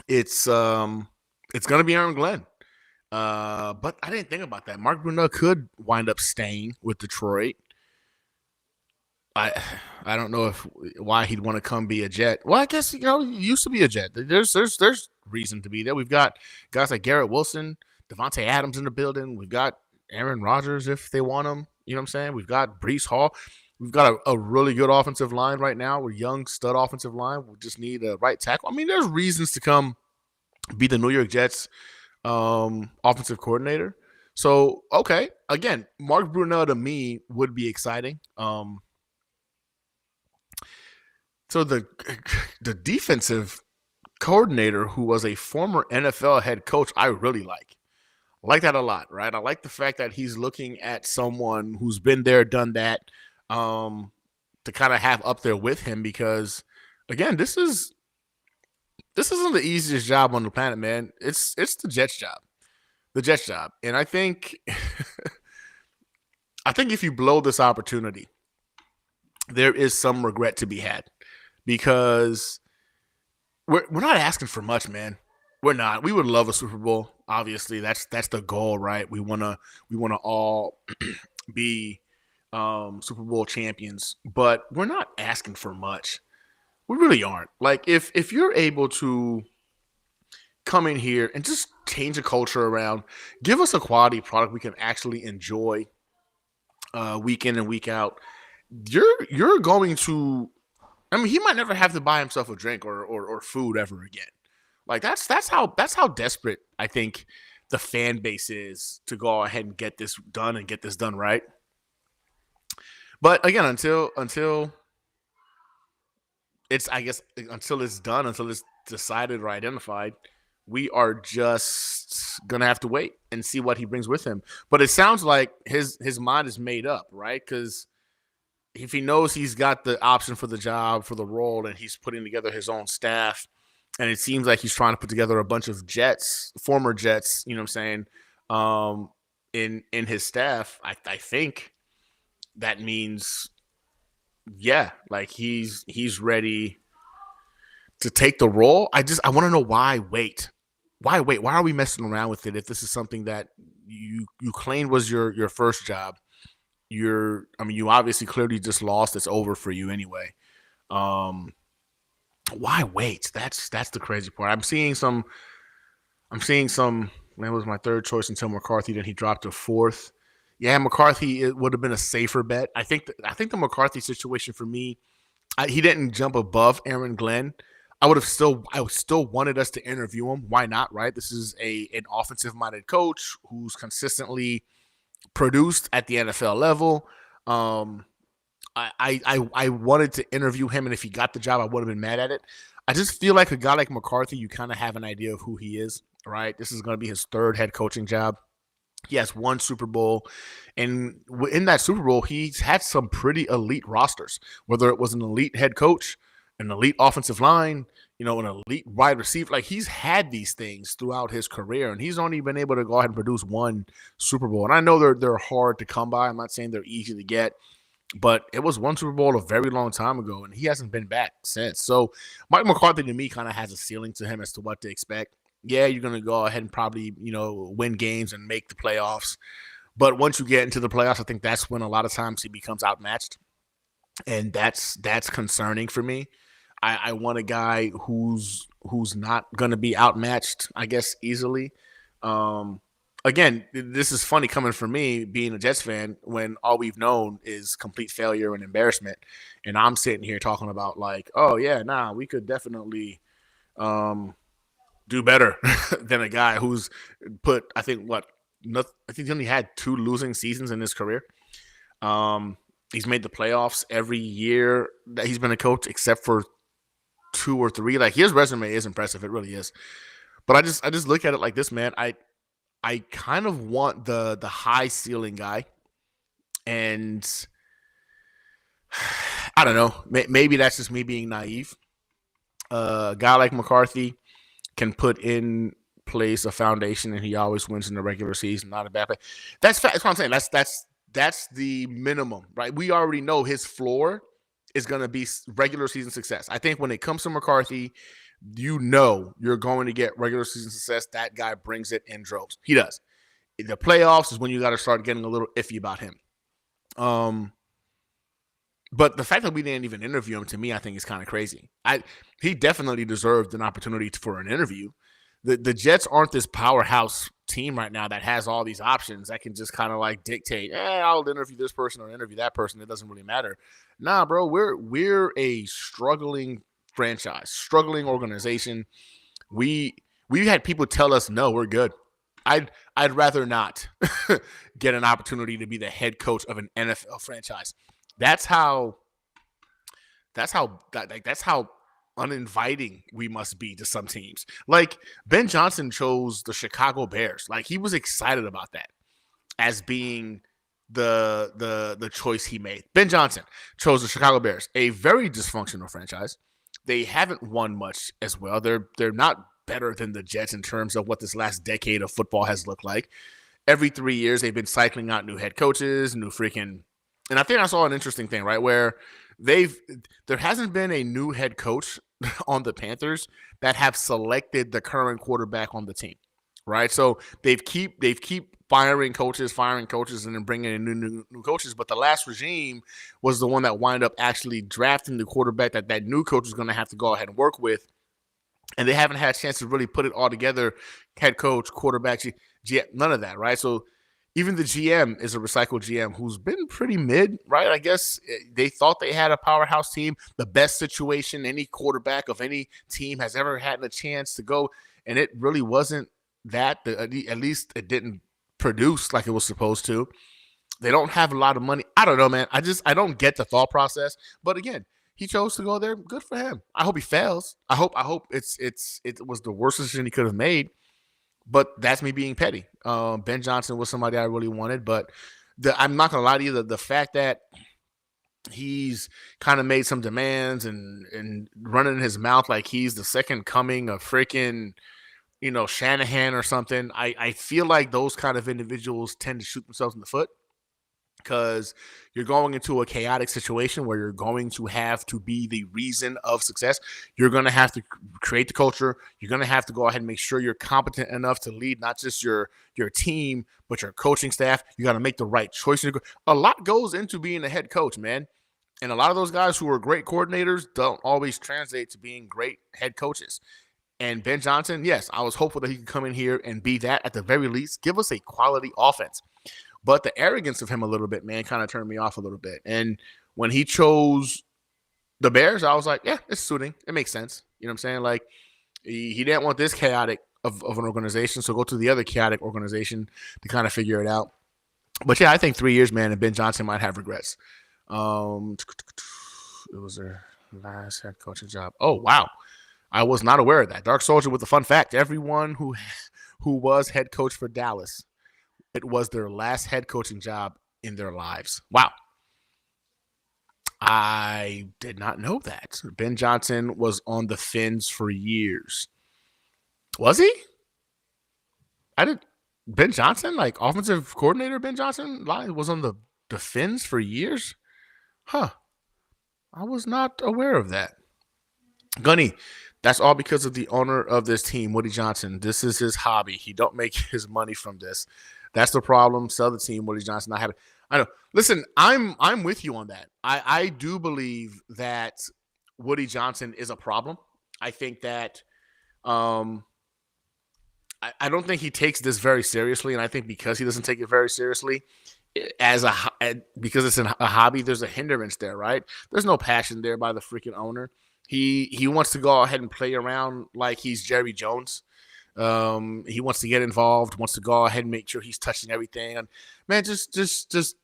Speaker 1: it's going to be Aaron Glenn. But I didn't think about that. Mark Brunell could wind up staying with Detroit. I I don't know why he'd want to come be a Jet. Well, I guess he used to be a Jet. There's reason to be there. We've got guys like Garrett Wilson, Devontae Adams in the building. We've got Aaron Rodgers if they want him. You know what I'm saying? We've got Brees Hall. We've got a really good offensive line right now. We're young stud offensive line. We just need a right tackle. I mean, there's reasons to come be the New York Jets offensive coordinator. So okay, again, Mark Brunell to me would be exciting. So the defensive coordinator who was a former NFL head coach, I really like. I like that a lot, right? I like the fact that he's looking at someone who's been there, done that, to kind of have up there with him because, again, this isn't the easiest job on the planet, man. It's the Jets job, and I think I think if you blow this opportunity, there is some regret to be had because we're not asking for much, man. We're not. We would love a Super Bowl. Obviously, that's the goal, right? We wanna all be Super Bowl champions, but we're not asking for much. We really aren't. Like if you're able to come in here and just change the culture around, give us a quality product we can actually enjoy week in and week out. You're going to. I mean, he might never have to buy himself a drink or food ever again. Like that's how desperate I think the fan base is to go ahead and get this done and get this done right. But again, until it's I guess until it's done, until it's decided or identified, we are just gonna have to wait and see what he brings with him. But it sounds like his mind is made up, right? Because if he knows he's got the option for the job, for the role, and he's putting together his own staff, and it seems like he's trying to put together a bunch of Jets, former Jets, you know what I'm saying, in his staff, I think that means, yeah, like he's ready to take the role. I want to know why wait. Why wait? Why are we messing around with it if this is something that you claimed was your first job? You obviously clearly just lost. It's over for you anyway. Um, why wait? That's the crazy part. I'm seeing some. Man was my third choice until McCarthy. Then he dropped to fourth. Yeah, McCarthy it would have been a safer bet. I think the McCarthy situation for me, he didn't jump above Aaron Glenn. I would still wanted us to interview him. Why not? Right? This is an offensive minded coach who's consistently produced at the NFL level. Um, I wanted to interview him, and if he got the job, I would have been mad at it. I just feel like a guy like McCarthy, you kind of have an idea of who he is, right? This is going to be his third head coaching job. He has one Super Bowl, and in that Super Bowl, he's had some pretty elite rosters. Whether it was an elite head coach, an elite offensive line, an elite wide receiver, like he's had these things throughout his career, and he's only been able to go ahead and produce one Super Bowl. And I know they're hard to come by. I'm not saying they're easy to get, but it was one Super Bowl a very long time ago, and he hasn't been back since. So Mike McCarthy to me kind of has a ceiling to him as to what to expect. Yeah, you're going to go ahead and probably, win games and make the playoffs. But once you get into the playoffs, I think that's when a lot of times he becomes outmatched. And that's concerning for me. I want a guy who's not going to be outmatched, I guess, easily. Again, this is funny coming from me being a Jets fan when all we've known is complete failure and embarrassment. And I'm sitting here talking about like, oh, yeah, we could definitely do better than a guy who's put, I think, I think he only had 2 losing seasons in his career. He's made the playoffs every year that he's been a coach, except for 2 or 3. Like his resume is impressive, it really is. But I just look at it like this, man. I kind of want the high ceiling guy, and I don't know. Maybe that's just me being naive. A guy like McCarthy can put in place a foundation, and he always wins in the regular season. Not a bad play. That's what I'm saying. That's the minimum, right? We already know his floor is going to be regular season success. I think when it comes to McCarthy, you're going to get regular season success. That guy brings it in droves. He does. The playoffs is when you got to start getting a little iffy about him. But the fact that we didn't even interview him, to me, I think is kind of crazy. He definitely deserved an opportunity for an interview. The Jets aren't this powerhouse team right now that has all these options that can just kind of like dictate, I'll interview this person or interview that person. It doesn't really matter. Nah, bro, we're a struggling franchise, struggling organization. We had people tell us no, we're good. I'd rather not get an opportunity to be the head coach of an NFL franchise. That's how that's how uninviting we must be to some teams. Like Ben Johnson chose the Chicago Bears. Like he was excited about that as being the choice he made. Ben Johnson chose the Chicago Bears, a very dysfunctional franchise. They haven't won much as well. They're not better than the Jets in terms of what this last decade of football has looked like. Every 3 years, they've been cycling out new head coaches, new freaking. And I think I saw an interesting thing, right, where there hasn't been a new head coach on the Panthers that have selected the current quarterback on the team, right? So they've keep firing coaches, and then bringing in new coaches. But the last regime was the one that wound up actually drafting the quarterback that new coach was going to have to go ahead and work with. And they haven't had a chance to really put it all together. Head coach, quarterback, GM, none of that, right? So even the GM is a recycled GM who's been pretty mid, right? I guess they thought they had a powerhouse team, the best situation any quarterback of any team has ever had a chance to go. And it really wasn't that. At least it didn't produce like it was supposed to. They don't have a lot of money. I don't know, man. I don't get the thought process. But again, he chose to go there. Good for him. I hope he fails. I hope it was the worst decision he could have made. But that's me being petty. Ben Johnson was somebody I really wanted, but I'm not gonna lie to you. The fact that he's kind of made some demands and running his mouth like he's the second coming of freaking, Shanahan or something. I feel like those kind of individuals tend to shoot themselves in the foot because you're going into a chaotic situation where you're going to have to be the reason of success. You're going to have to create the culture. You're going to have to go ahead and make sure you're competent enough to lead not just your team, but your coaching staff. You got to make the right choices. A lot goes into being a head coach, man. And a lot of those guys who are great coordinators don't always translate to being great head coaches. And Ben Johnson, yes, I was hopeful that he could come in here and be that at the very least. Give us a quality offense. But the arrogance of him a little bit, man, kind of turned me off a little bit. And when he chose the Bears, I was like, yeah, it's suiting. It makes sense. You know what I'm saying? Like, he didn't want this chaotic of an organization, so go to the other chaotic organization to kind of figure it out. But, yeah, I think 3 years, man, and Ben Johnson might have regrets. It was their last head coaching job. Oh, wow. I was not aware of that. Dark Soldier with a fun fact. Everyone who was head coach for Dallas, it was their last head coaching job in their lives. Wow. I did not know that. Ben Johnson was on the Fins for years. Was he? Ben Johnson, like offensive coordinator Ben Johnson, was on the Fins for years? Huh. I was not aware of that. Gunny, that's all because of the owner of this team, Woody Johnson. This is his hobby. He don't make his money from this. That's the problem. Sell the team, Woody Johnson. Not have it. I know. Listen, I'm with you on that. I do believe that Woody Johnson is a problem. I think that I don't think he takes this very seriously, and I think because he doesn't take it very seriously, because it's a hobby, there's a hindrance there, right? There's no passion there by the freaking owner. He wants to go ahead and play around like he's Jerry Jones. He wants to get involved, wants to go ahead and make sure he's touching everything. And man, just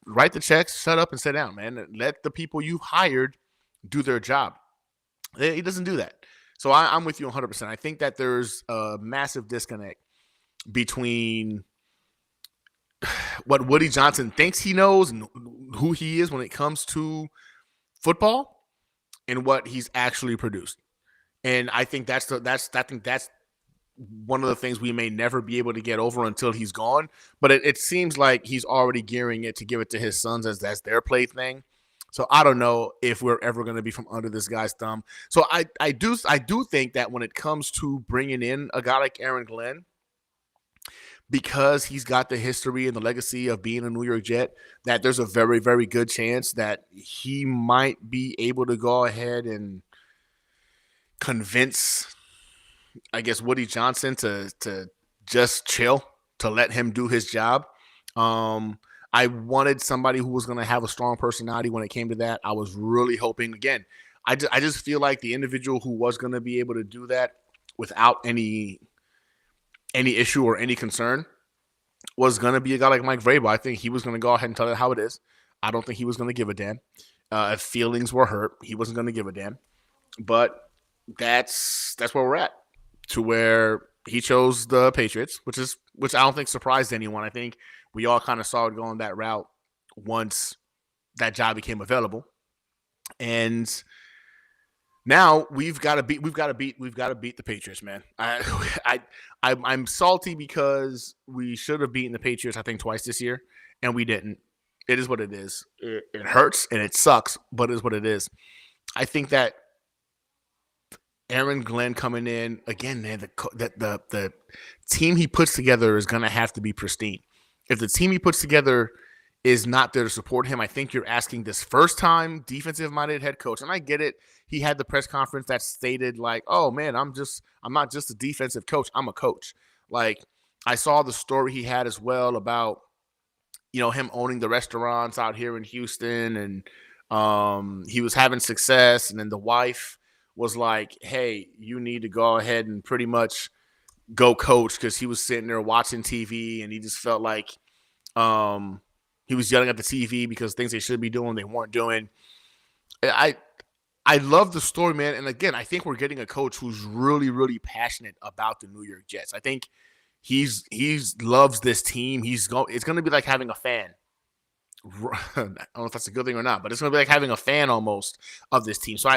Speaker 1: write the checks, shut up and sit down, man. Let the people you hired do their job. He doesn't do that. So I'm with you 100%. I think that there's a massive disconnect between what Woody Johnson thinks he knows and who he is when it comes to football and what he's actually produced. And I think that's one of the things we may never be able to get over until he's gone. But it seems like he's already gearing it to give it to his sons as their plaything. So I don't know if we're ever going to be from under this guy's thumb. So I do think that when it comes to bringing in a guy like Aaron Glenn, because he's got the history and the legacy of being a New York Jet, that there's a very, very good chance that he might be able to go ahead and convince, I guess, Woody Johnson to just chill, to let him do his job. I wanted somebody who was going to have a strong personality when it came to that. I was really hoping, again, I just feel like the individual who was going to be able to do that without any issue or any concern was going to be a guy like Mike Vrabel. I think he was going to go ahead and tell it how it is. I don't think he was going to give a damn. If feelings were hurt, he wasn't going to give a damn. But that's where we're at, to where he chose the Patriots, which I don't think surprised anyone. I think we all kind of saw it going that route once that job became available. And now we've got to beat the Patriots, man. I'm salty because we should have beaten the Patriots, I think, twice this year, and we didn't. It is what it is. It hurts and it sucks, but it is what it is. I think that Aaron Glenn coming in again, man, the team he puts together is going to have to be pristine. If the team he puts together is not there to support him, I think you're asking this first-time defensive-minded head coach, and I get it. He had the press conference that stated like, "Oh man, I'm not just a defensive coach. I'm a coach." Like, I saw the story he had as well about, him owning the restaurants out here in Houston, and he was having success, and then the wife was like, "Hey, you need to go ahead and pretty much go coach," because he was sitting there watching TV and he just felt like he was yelling at the TV because things they should be doing they weren't doing. I love the story, man. And again, I think we're getting a coach who's really, really passionate about the New York Jets. I think he's loves this team. It's going to be like having a fan. I don't know if that's a good thing or not, but it's going to be like having a fan almost of this team. So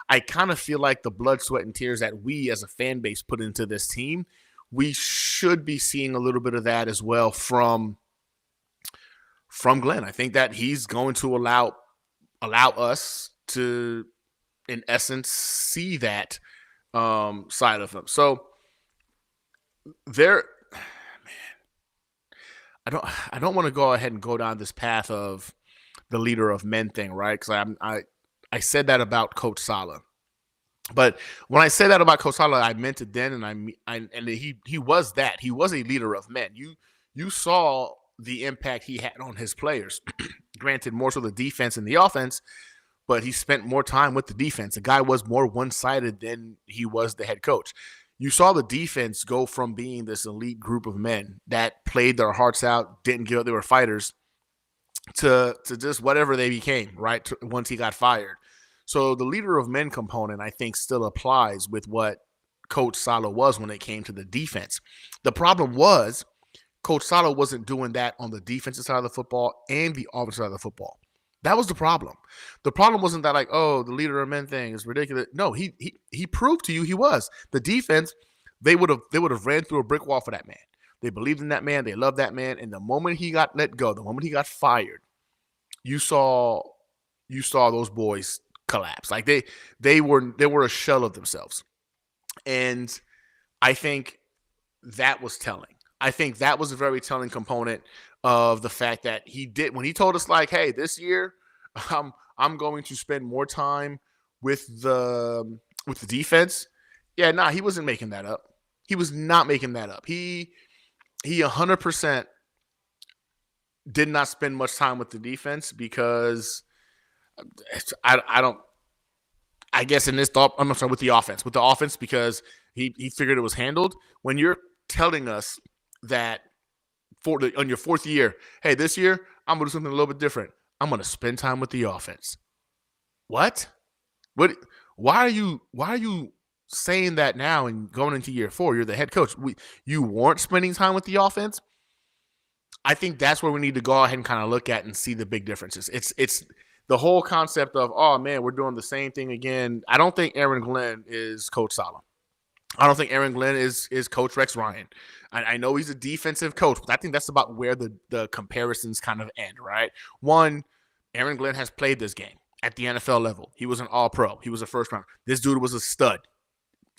Speaker 1: I kind of feel like the blood, sweat, and tears that we as a fan base put into this team, we should be seeing a little bit of that as well from Glenn. I think that he's going to allow us to, in essence, see that side of him. So I don't want to go ahead and go down this path of the leader of men thing, right? Because I said that about Coach Saleh, but when I said that about Coach Saleh, I meant it then, and he was that. He was a leader of men. You saw the impact he had on his players. Granted, more so the defense and the offense, but he spent more time with the defense. The guy was more one-sided than he was the head coach. You saw the defense go from being this elite group of men that played their hearts out, didn't give up, they were fighters, to just whatever they became, right, once he got fired. So the leader of men component, I think, still applies with what Coach Saleh was when it came to the defense. The problem was Coach Saleh wasn't doing that on the defensive side of the football and the offensive side of the football. That was the problem. The problem wasn't that like, oh, the leader of men thing is ridiculous. No, he proved to you he was. The defense, they would have ran through a brick wall for that man. They believed in that man. They loved that man. And the moment he got let go, the moment he got fired, you saw those boys collapse. Like they were a shell of themselves. And I think that was telling. I think that was a very telling component of the fact that he did when he told us like, hey, this year I'm going to spend more time with the defense. Yeah, nah, he wasn't making that up. He was not making that up. He 100% did not spend much time with the defense because I guess in this thought, I'm sorry, with the offense because he figured it was handled. When you're telling us that on your fourth year, hey, this year I'm going to do something a little bit different. I'm going to spend time with the offense. What? Why are you saying that now and going into year 4? You're the head coach. You weren't spending time with the offense. I think that's where we need to go ahead and kind of look at and see the big differences. It's the whole concept of, oh man, we're doing the same thing again. I don't think Aaron Glenn is Coach Saleh. I don't think Aaron Glenn is Coach Rex Ryan. I know he's a defensive coach, but I think that's about where the comparisons kind of end, right? One, Aaron Glenn has played this game at the NFL level. He was an all-pro. He was a first-rounder. This dude was a stud.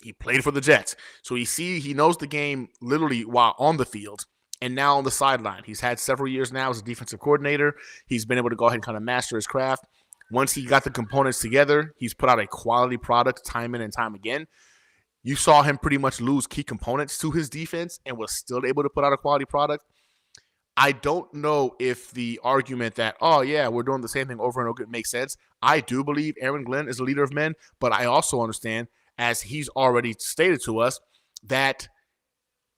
Speaker 1: He played for the Jets. So he knows the game literally while on the field, And now on the sideline, he's had several years now as a defensive coordinator. He's been able to go ahead and kind of master his craft. Once he got the components together, he's put out a quality product time in and time again. You saw him pretty much lose key components to his defense and was still able to put out a quality product. I don't know if the argument that, oh, yeah, we're doing the same thing over and over makes sense. I do believe Aaron Glenn is a leader of men, but I also understand, as he's already stated to us, that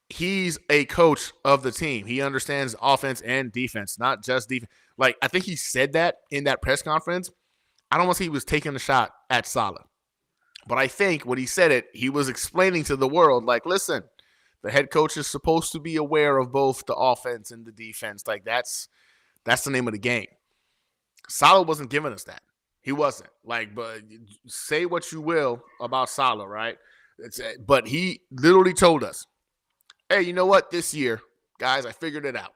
Speaker 1: he's a coach of the team. He understands offense and defense, not just defense. Like, I think he said that in that press conference. I don't want to say he was taking a shot at Saleh. But I think when he said it, he was explaining to the world, like, listen, the head coach is supposed to be aware of both the offense and the defense. Like, that's the name of the game. Saleh wasn't giving us that. He wasn't. Like, but say what you will about Saleh, right? But he literally told us, hey, you know what? This year, guys, I figured it out.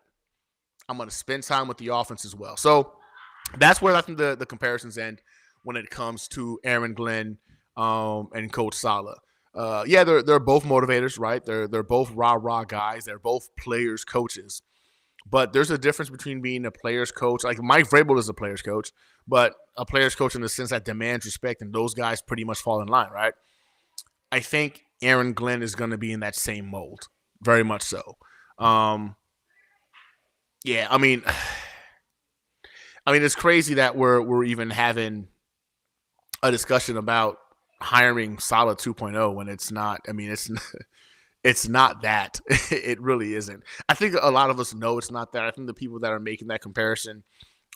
Speaker 1: I'm going to spend time with the offense as well. So that's where I think the comparisons end when it comes to Aaron Glenn and Coach Saleh. Yeah, they're both motivators, right? They're both rah-rah guys. They're both players, coaches. But there's a difference between being a player's coach. Like Mike Vrabel is a player's coach, but a player's coach in the sense that demands respect, and those guys pretty much fall in line, right? I think Aaron Glenn is going to be in that same mold, very much so. Yeah, I mean, it's crazy that we're even having a discussion about hiring Saleh 2.0 when it's not. I mean, it's not that. It really isn't. I think a lot of us know it's not that. I think the people that are making that comparison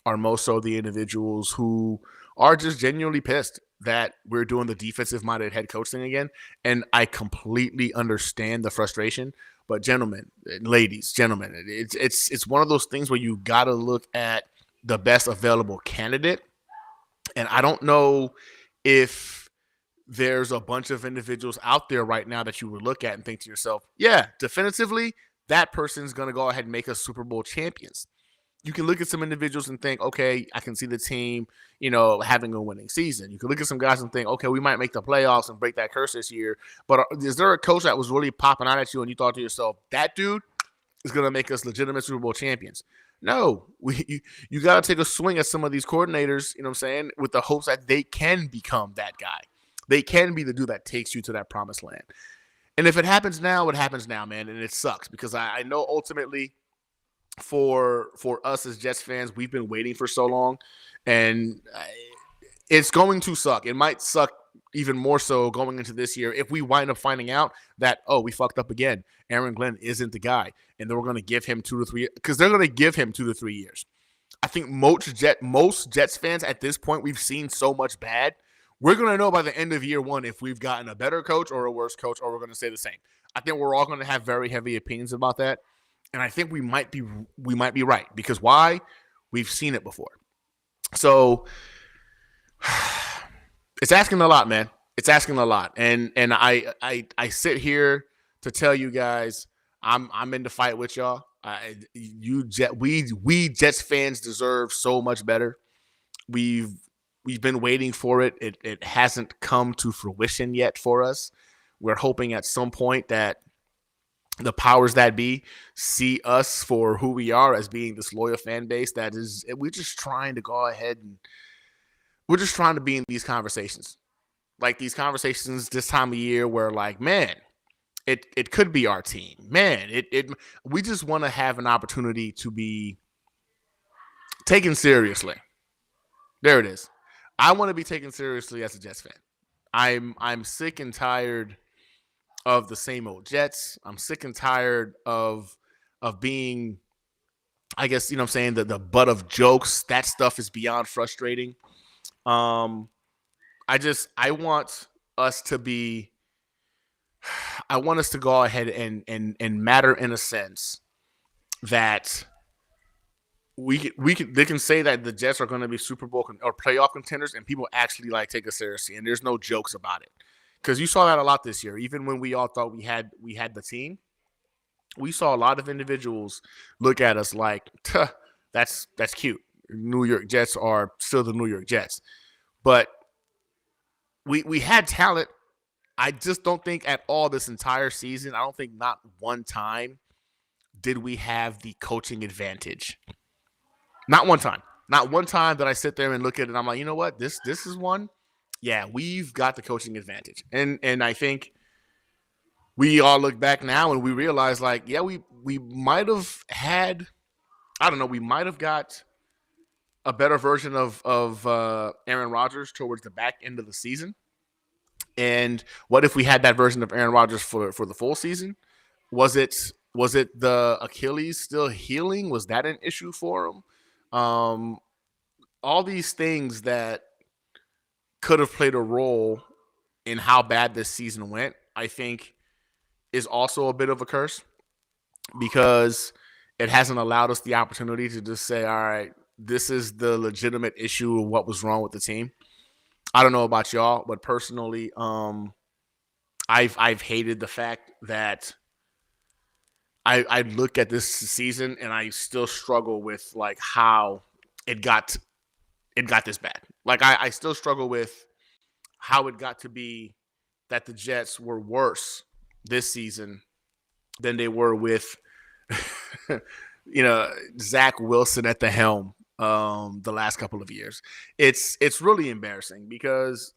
Speaker 1: are most so the individuals who are just genuinely pissed that we're doing the defensive-minded head coach thing again. And I completely understand the frustration. But gentlemen, it's one of those things where you got to look at the best available candidate. And I don't know if there's a bunch of individuals out there right now that you would look at and think to yourself, yeah, definitively, that person's going to go ahead and make us Super Bowl champions. You can look at some individuals and think, okay, I can see the team, having a winning season. You can look at some guys and think, okay, we might make the playoffs and break that curse this year. But is there a coach that was really popping out at you and you thought to yourself, that dude is going to make us legitimate Super Bowl champions? No, you got to take a swing at some of these coordinators, you know what I'm saying, with the hopes that they can become that guy. They can be the dude that takes you to that promised land. And if it happens now, it happens now, man. And it sucks because I know ultimately for us as Jets fans, we've been waiting for so long. And it's going to suck. It might suck even more so going into this year if we wind up finding out that, oh, we fucked up again. Aaron Glenn isn't the guy. And then we're going to give him 2 to 3 because they're going to give him 2 to 3 years. I think most Jets fans at this point, we've seen so much bad. We're going to know by the end of year one if we've gotten a better coach or a worse coach, or we're going to stay the same. I think we're all going to have very heavy opinions about that. And I think we might be right. Because why? We've seen it before. So it's asking a lot, man. It's asking a lot. And I sit here to tell you guys I'm in the fight with y'all. We Jets fans deserve so much better. We've been waiting for it. It hasn't come to fruition yet for us. We're hoping at some point that the powers that be see us for who we are as being this loyal fan base that is, we're just trying to go ahead and we're just trying to be in these conversations. Like these conversations this time of year where like, man, it could be our team. Man, we just want to have an opportunity to be taken seriously. There it is. I want to be taken seriously as a Jets fan. I'm sick and tired of the same old Jets. I'm sick and tired of being, I guess, what I'm saying, the butt of jokes. That stuff is beyond frustrating. I want us to be, I want us to go ahead and matter in a sense that they can say that the Jets are going to be Super Bowl or playoff contenders, and people actually like take us seriously, and there's no jokes about it. Because you saw that a lot this year. Even when we all thought we had the team, we saw a lot of individuals look at us like, that's cute. New York Jets are still the New York Jets. But we had talent. I just don't think at all this entire season, I don't think not one time did we have the coaching advantage? Not one time. Not one time that I sit there and look at it and I'm like, you know what? This is one. Yeah, we've got the coaching advantage. And I think we all look back now and we realize, like, yeah, we might have had, I don't know, we might have got a better version of Aaron Rodgers towards the back end of the season. And what if we had that version of Aaron Rodgers for the full season? Was it the Achilles still healing? Was that an issue for him? All these things that could have played a role in how bad this season went, I think, is also a bit of a curse because it hasn't allowed us the opportunity to just say, all right, this is the legitimate issue of what was wrong with the team. I don't know about y'all, but personally, I've hated the fact that I look at this season and I still struggle with like how it got this bad. Like I still struggle with how it got to be that the Jets were worse this season than they were with Zach Wilson at the helm the last couple of years. It's really embarrassing because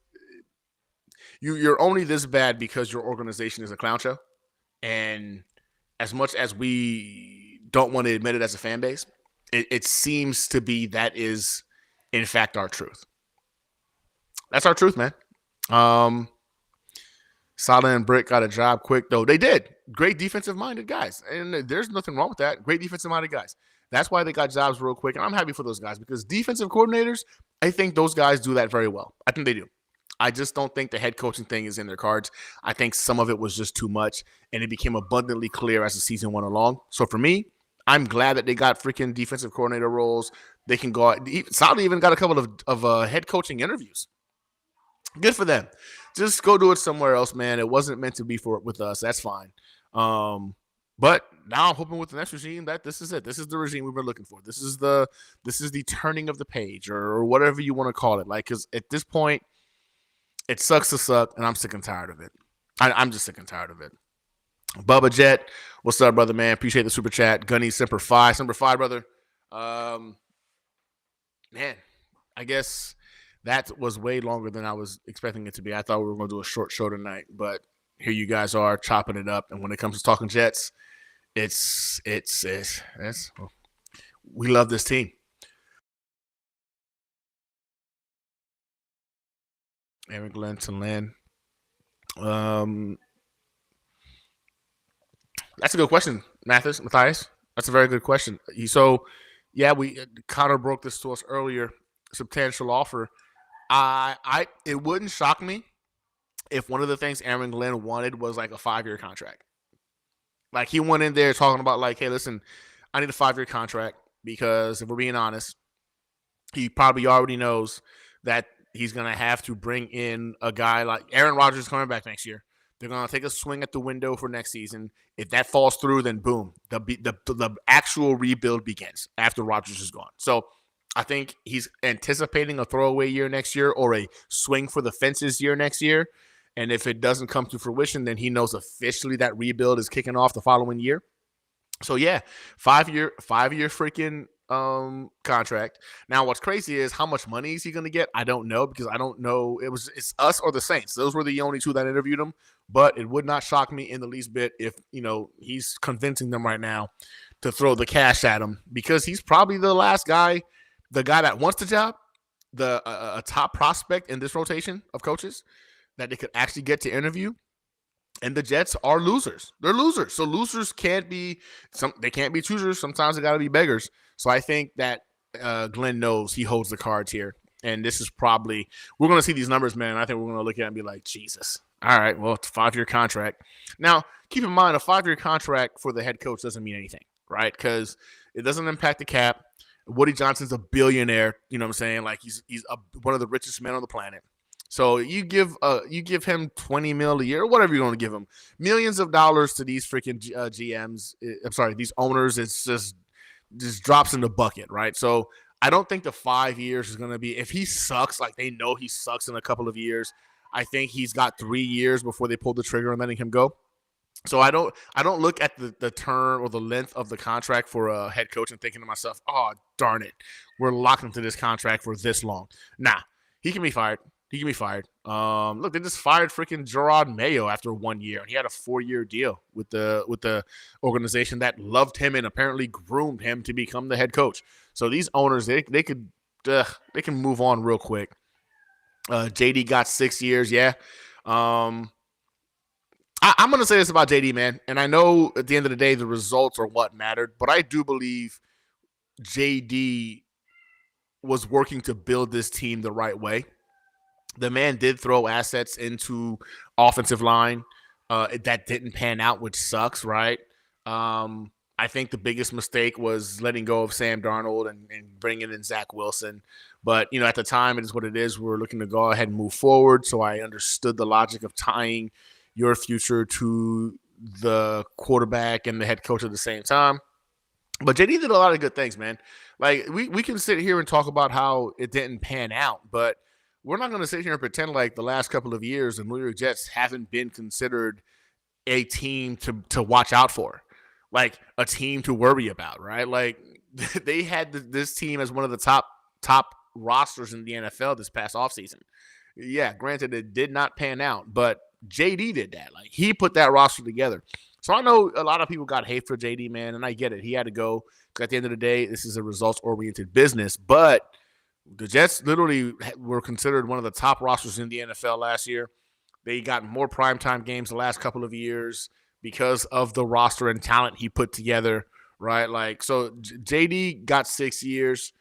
Speaker 1: you're only this bad because your organization is a clown show. And as much as we don't want to admit it as a fan base, it seems to be that is, in fact, our truth. That's our truth, man. Salah and Brick got a job quick, though. They did. Great defensive-minded guys. And there's nothing wrong with that. Great defensive-minded guys. That's why they got jobs real quick. And I'm happy for those guys because defensive coordinators, I think those guys do that very well. I think they do. I just don't think the head coaching thing is in their cards. I think some of it was just too much, and it became abundantly clear as the season went along. So for me, I'm glad that they got freaking defensive coordinator roles. They can go out. Salah even got a couple of head coaching interviews. Good for them. Just go do it somewhere else, man. It wasn't meant to be with us. That's fine. But now I'm hoping with the next regime that this is it. This is the regime we've been looking for. This is the turning of the page or whatever you want to call it. Like, because at this point, it sucks to suck, and I'm sick and tired of it. I'm just sick and tired of it. Bubba Jet, what's up, brother, man? Appreciate the super chat. Gunny Semper Fi, brother. Man, I guess that was way longer than I was expecting it to be. I thought we were going to do a short show tonight, but here you guys are chopping it up. And when it comes to talking Jets, it's we love this team. Aaron Glenn to Lynn. That's a good question, Matthias. That's a very good question. Connor broke this to us earlier. Substantial offer. It wouldn't shock me if one of the things Aaron Glenn wanted was like a 5-year contract. Like he went in there talking about like, hey, listen, I need a 5-year contract because if we're being honest, he probably already knows that he's going to have to bring in a guy like Aaron Rodgers coming back next year. They're going to take a swing at the window for next season. If that falls through, then boom, the actual rebuild begins after Rodgers is gone. So I think he's anticipating a throwaway year next year or a swing for the fences year next year. And if it doesn't come to fruition, then he knows officially that rebuild is kicking off the following year. So yeah, 5-year freaking contract. Now, what's crazy is how much money is he going to get? I don't know because I don't know. It's us or the Saints. Those were the only two that interviewed him. But it would not shock me in the least bit if he's convincing them right now to throw the cash at him because he's probably the last guy, the guy that wants the job, a top prospect in this rotation of coaches that they could actually get to interview. And the Jets are losers. They're losers. So losers can't be they can't be choosers. Sometimes they got to be beggars. So I think that Glenn knows he holds the cards here. And this is probably we're going to see these numbers, man. I think we're going to look at it and be like, Jesus. All right, well, it's a 5-year contract. Now, keep in mind, a 5-year contract for the head coach doesn't mean anything, right? Because it doesn't impact the cap. Woody Johnson's a billionaire. You know what I'm saying? Like he's one of the richest men on the planet. So you give him $20 million a year, or whatever you're going to give him, millions of dollars to these freaking GMs. These owners. It's just drops in the bucket, right? So I don't think the 5 years is going to be if he sucks. Like they know he sucks in a couple of years. I think he's got 3 years before they pull the trigger on letting him go. So I don't look at the term or the length of the contract for a head coach and thinking to myself, oh darn it, we're locked into this contract for this long. Nah, he can be fired. He can be fired. Look, they just fired freaking Gerard Mayo after 1 year, and he had a 4-year deal with the organization that loved him and apparently groomed him to become the head coach. So these owners, they can move on real quick. JD got 6 years, yeah. I'm going to say this about JD, man, and I know at the end of the day the results are what mattered, but I do believe JD was working to build this team the right way. The man did throw assets into offensive line that didn't pan out, which sucks, right? I think the biggest mistake was letting go of Sam Darnold and bringing in Zach Wilson. But, at the time, it is what it is. We were looking to go ahead and move forward, so I understood the logic of tying your future to the quarterback and the head coach at the same time. But JD did a lot of good things, man. Like, we can sit here and talk about how it didn't pan out, but we're not going to sit here and pretend like the last couple of years the New York Jets haven't been considered a team to watch out for, like a team to worry about, right? Like they had this team as one of the top rosters in the NFL this past offseason. Yeah, granted, it did not pan out, but JD did that. Like he put that roster together. So I know a lot of people got hate for JD, man, and I get it. He had to go because at the end of the day, this is a results-oriented business. But the Jets literally were considered one of the top rosters in the NFL last year. They got more primetime games the last couple of years because of the roster and talent he put together, right? Like, so JD got 6 years.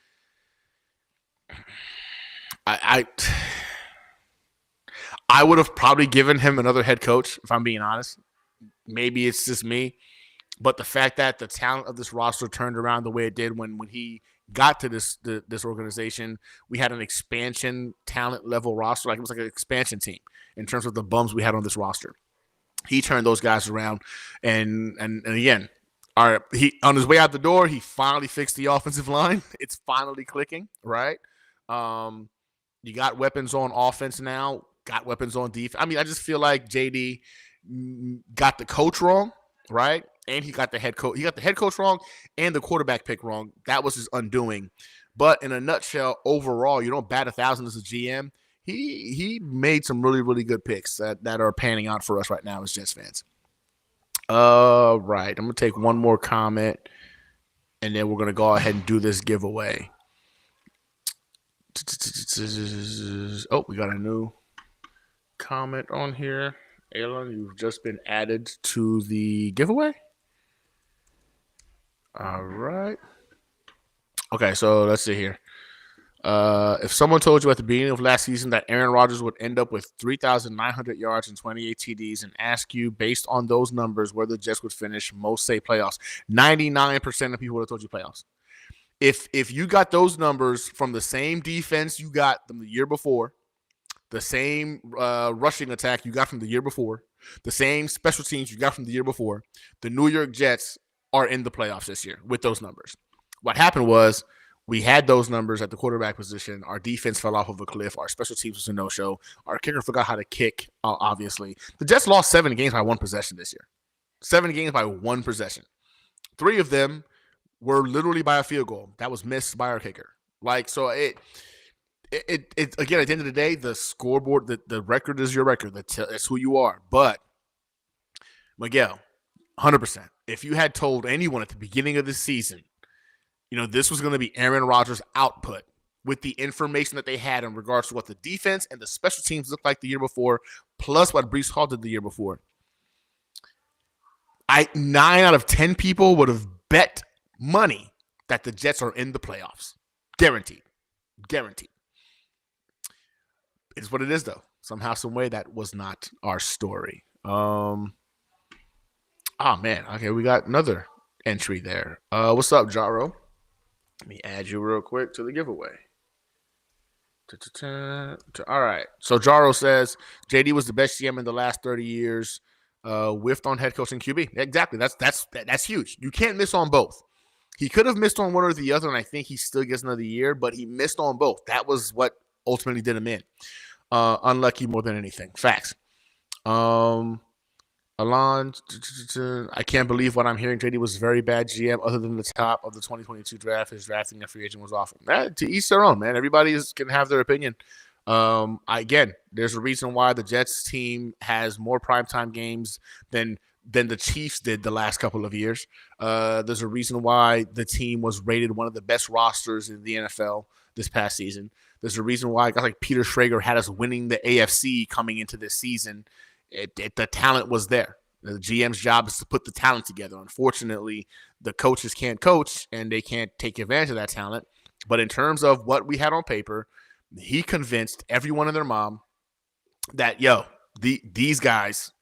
Speaker 1: I would have probably given him another head coach, if I'm being honest. Maybe it's just me. But the fact that the talent of this roster turned around the way it did when he got to this organization, we had an expansion talent level roster. Like it was like an expansion team in terms of the bums we had on this roster. He turned those guys around, and again, he on his way out the door, he finally fixed the offensive line. It's finally clicking, right? You got weapons on offense now, got weapons on defense. I mean, I just feel like JD got the coach wrong, right? And he got the head coach. He got the head coach wrong and the quarterback pick wrong. That was his undoing. But in a nutshell, overall, you don't bat 1,000 as a GM. He made some really, really good picks that are panning out for us right now as Jets fans. Right. I'm going to take one more comment, and then we're going to go ahead and do this giveaway. Oh, we got a new comment on here. Alan, you've just been added to the giveaway. All right. Okay, so let's see here. If someone told you at the beginning of last season that Aaron Rodgers would end up with 3,900 yards and 28 TDs and ask you, based on those numbers, where the Jets would finish, most say playoffs. 99% of people would have told you playoffs. If you got those numbers from the same defense you got from the year before, the same rushing attack you got from the year before, the same special teams you got from the year before, the New York Jets are in the playoffs this year with those numbers. What happened was we had those numbers at the quarterback position. Our defense fell off of a cliff. Our special teams was a no-show. Our kicker forgot how to kick, obviously. The Jets lost 7 games by 1 possession this year. 7 games by 1 possession. 3 of them were literally by a field goal. That was missed by our kicker. Like, so it again, at the end of the day, the scoreboard, the record is your record. That's who you are. But, Miguel, 100%. If you had told anyone at the beginning of the season, this was going to be Aaron Rodgers' output with the information that they had in regards to what the defense and the special teams looked like the year before, plus what Breece Hall did the year before, 9 out of 10 people would have bet money that the Jets are in the playoffs. Guaranteed. It's what it is, though. Somehow, some way, that was not our story. Oh, man. Okay, we got another entry there. What's up, Jaro? Let me add you real quick to the giveaway. All right. So Jaro says JD was the best GM in the last 30 years. Whiffed on head coach and QB. Exactly. That's huge. You can't miss on both. He could have missed on one or the other, and I think he still gets another year, but he missed on both. That was what ultimately did him in. Unlucky more than anything. Facts. Alon, I can't believe what I'm hearing. JD was a very bad GM. Other than the top of the 2022 draft, his drafting a free agent was awful. To each their own, man. Everybody can have their opinion. Again, there's a reason why the Jets team has more primetime games than the Chiefs did the last couple of years. There's a reason why the team was rated one of the best rosters in the NFL this past season. There's a reason why guys like Peter Schrager had us winning the AFC coming into this season. The talent was there. The GM's job is to put the talent together. Unfortunately, the coaches can't coach and they can't take advantage of that talent. But in terms of what we had on paper, he convinced everyone and their mom that these guys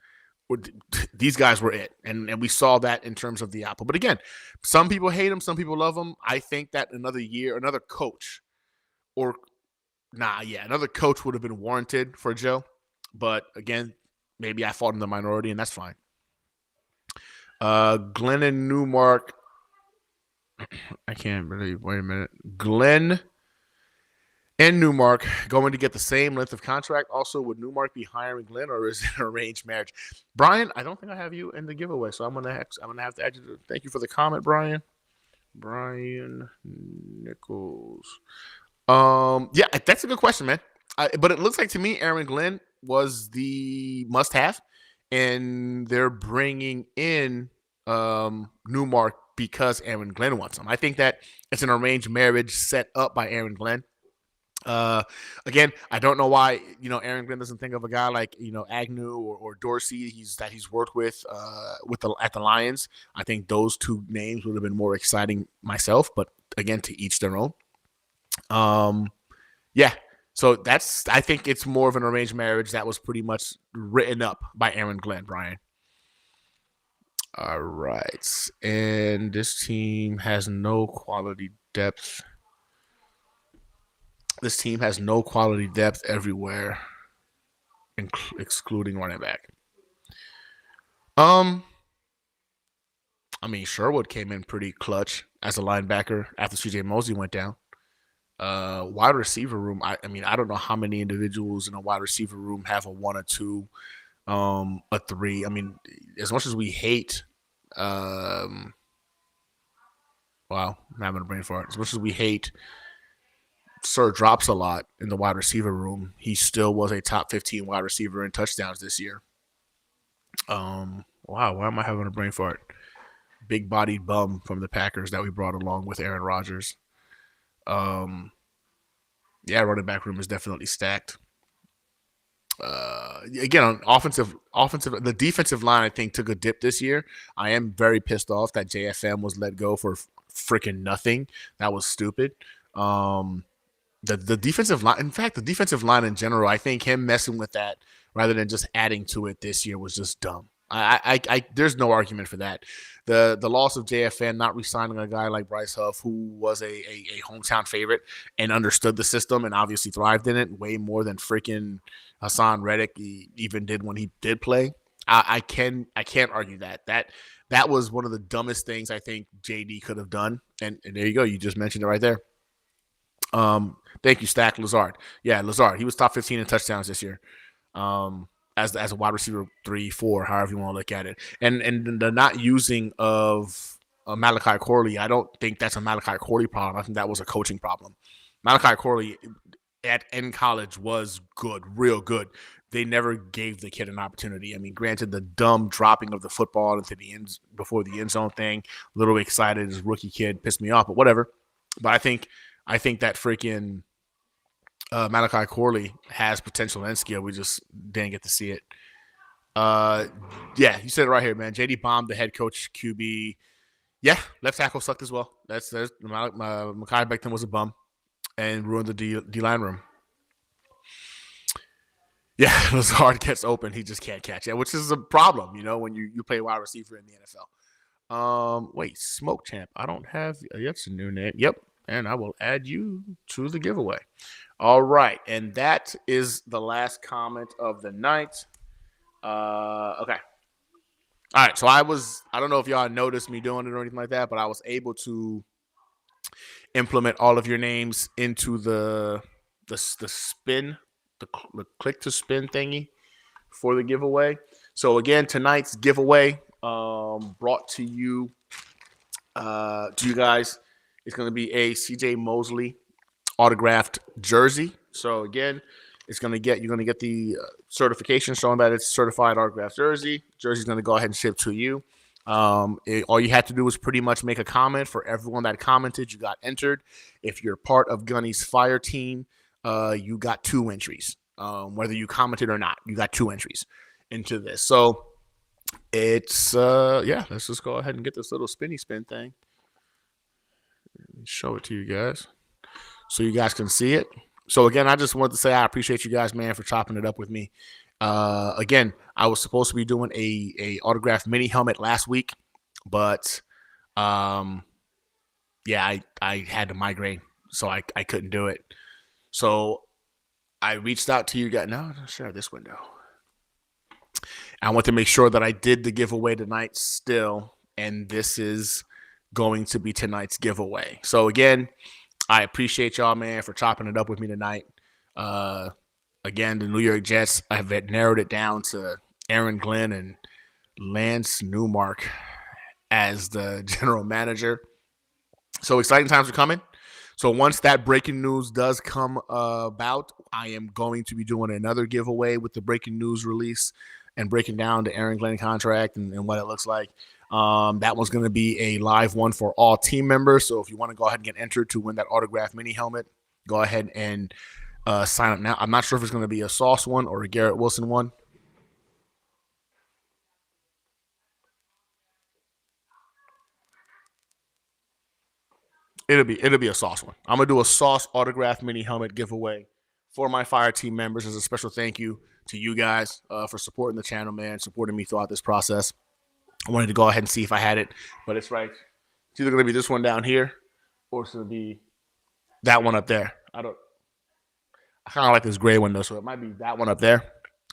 Speaker 1: were it, and we saw that in terms of the apple. But again, some people hate him, some people love him. I think that another coach would have been warranted for Joe. But again, maybe I fought in the minority, and that's fine. Glenn and Newmark. I can't believe. Wait a minute. Glenn and Newmark going to get the same length of contract. Also, would Newmark be hiring Glenn, or is it an arranged marriage? Brian, I don't think I have you in the giveaway, so I'm gonna have to add you. Thank you for the comment, Brian. Brian Nichols. Yeah, that's a good question, man. But it looks like to me, Aaron Glenn was the must-have, and they're bringing in Newmark because Aaron Glenn wants him. I think that it's an arranged marriage set up by Aaron Glenn. Again, I don't know why Aaron Glenn doesn't think of a guy like Agnew or Dorsey he's worked with at the Lions. I think those two names would have been more exciting myself, but again, to each their own. Yeah. So I think it's more of an arranged marriage that was pretty much written up by Aaron Glenn, Brian. All right. And this team has no quality depth. This team has no quality depth everywhere, excluding running back. I mean, Sherwood came in pretty clutch as a linebacker after CJ Mosley went down. Wide receiver room. I mean, I don't know how many individuals in a wide receiver room have a 1 or 2, a 3. I mean, as much as we hate, wow, I'm having a brain fart. As much as we hate Sir drops a lot in the wide receiver room, he still was a top 15 wide receiver in touchdowns this year. Wow, why am I having a brain fart? Big bodied bum from the Packers that we brought along with Aaron Rodgers. Yeah, running back room is definitely stacked. Again, on offensive, the defensive line I think took a dip this year. I am very pissed off that JFM was let go for freaking nothing. That was stupid. The defensive line, in fact, the defensive line in general, I think him messing with that rather than just adding to it this year was just dumb. I there's no argument for that. The loss of JFN, not re-signing a guy like Bryce Huff, who was a hometown favorite and understood the system and obviously thrived in it way more than freaking Hassan Reddick even did when he did play. I can't argue that. That was one of the dumbest things I think JD could have done. And there you go. You just mentioned it right there. Thank you, Stack Lazard. Yeah, Lazard. He was top 15 in touchdowns this year. As a wide receiver 3, 4, however you want to look at it. And the not using of Malachi Corley, I don't think that's a Malachi Corley problem. I think that was a coaching problem. Malachi Corley in college was good, real good. They never gave the kid an opportunity. I mean, granted, the dumb dropping of the football into the end before the end zone thing, a little excited as rookie kid, pissed me off, but whatever. But I think that freaking Malachi Corley has potential and skill. We just didn't get to see it. Yeah, you said it right here, man. JD bombed the head coach QB. Yeah, left tackle sucked as well. Mekhi Becton was a bum and ruined the D-line room. Yeah, Lazard gets open. He just can't catch it, which is a problem, when you play wide receiver in the NFL. Wait, Smoke Champ. I don't have – that's a new name. Yep, and I will add you to the giveaway. All right, and that is the last comment of the night. Okay. All right, so I don't know if y'all noticed me doing it or anything like that, but I was able to implement all of your names into the spin, the click to spin thingy for the giveaway. So again, tonight's giveaway brought to you guys. It's going to be a CJ Mosley autographed jersey. So again, you're going to get the certification showing that it's certified autographed jersey. Jersey's going to go ahead and ship to you. All you had to do was pretty much make a comment. For everyone that commented, you got entered. If you're part of Gunny's fire team, you got 2 entries. Whether you commented or not, you got 2 entries into this. So it's let's just go ahead and get this little spinny spin thing. Show it to you guys so you guys can see it. So again, I just wanted to say I appreciate you guys, man, for chopping it up with me. Again, I was supposed to be doing a autographed mini helmet last week, but I had a migraine, so I couldn't do it. So I reached out to you guys. No, share this window. I want to make sure that I did the giveaway tonight still, and this is going to be tonight's giveaway. So again, I appreciate y'all, man, for chopping it up with me tonight. Again, the New York Jets, I have narrowed it down to Aaron Glenn and Lance Newmark as the general manager. So exciting times are coming. So once that breaking news does come about, I am going to be doing another giveaway with the breaking news release and breaking down the Aaron Glenn contract and what it looks like. That one's going to be a live one for all team members. So if you want to go ahead and get entered to win that autographed mini helmet, go ahead and sign up now. I'm not sure if it's going to be a Sauce one or a Garrett Wilson one. It'll be a Sauce one. I'm going to do a Sauce autographed mini helmet giveaway for my fire team members as a special thank you to you guys for supporting the channel, man, supporting me throughout this process. I wanted to go ahead and see if I had it, but it's right. It's either going to be this one down here or it's going to be that one up there. I kind of like this gray one, though, so it might be that one up there.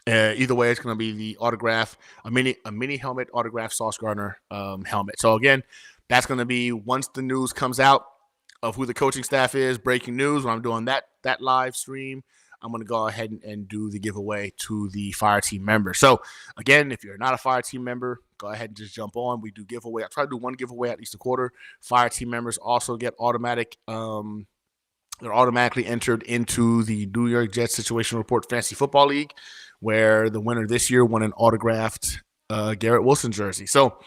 Speaker 1: Either way, it's going to be the autograph, a mini helmet autograph Sauce Gardner helmet. So, again, that's going to be once the news comes out of who the coaching staff is, breaking news, when I'm doing that live stream, I'm going to go ahead and do the giveaway to the fire team member. So, again, if you're not a fire team member, go ahead and just jump on. We do giveaway. I try to do one giveaway at least a quarter. Fire team members also get they're automatically entered into the New York Jets Situation Report Fantasy Football League, where the winner this year won an autographed Garrett Wilson jersey. So,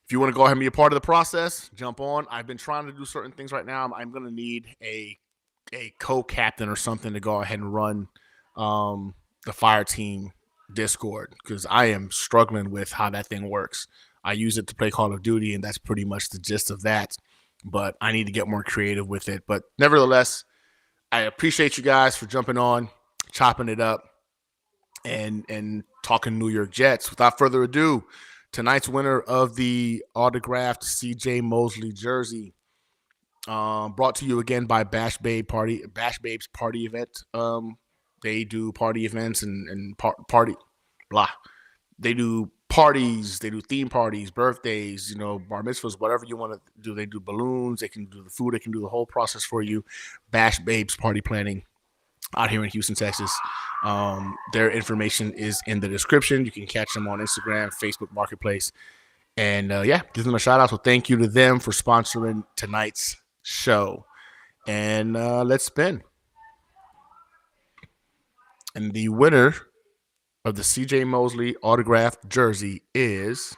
Speaker 1: if you want to go ahead and be a part of the process, jump on. I've been trying to do certain things right now. I'm going to need a co-captain or something to go ahead and run the fire team Discord, because I am struggling with how that thing works. I use it to play Call of Duty, and that's pretty much the gist of that. But I need to get more creative with it. But nevertheless, I appreciate you guys for jumping on, chopping it up, and talking New York Jets. Without further ado, tonight's winner of the autographed CJ Mosley jersey, brought to you again by Bash Babes Party Event. They do party events and party blah. They do parties, they do theme parties, birthdays, bar mitzvahs, whatever you want to do. They do balloons, they can do the food, they can do the whole process for you. Bash Babes Party Planning out here in Houston, Texas. Their information is in the description. You can catch them on Instagram, Facebook Marketplace. And give them a shout out. So thank you to them for sponsoring tonight's show. And let's spin. And the winner of the CJ Mosley autographed jersey is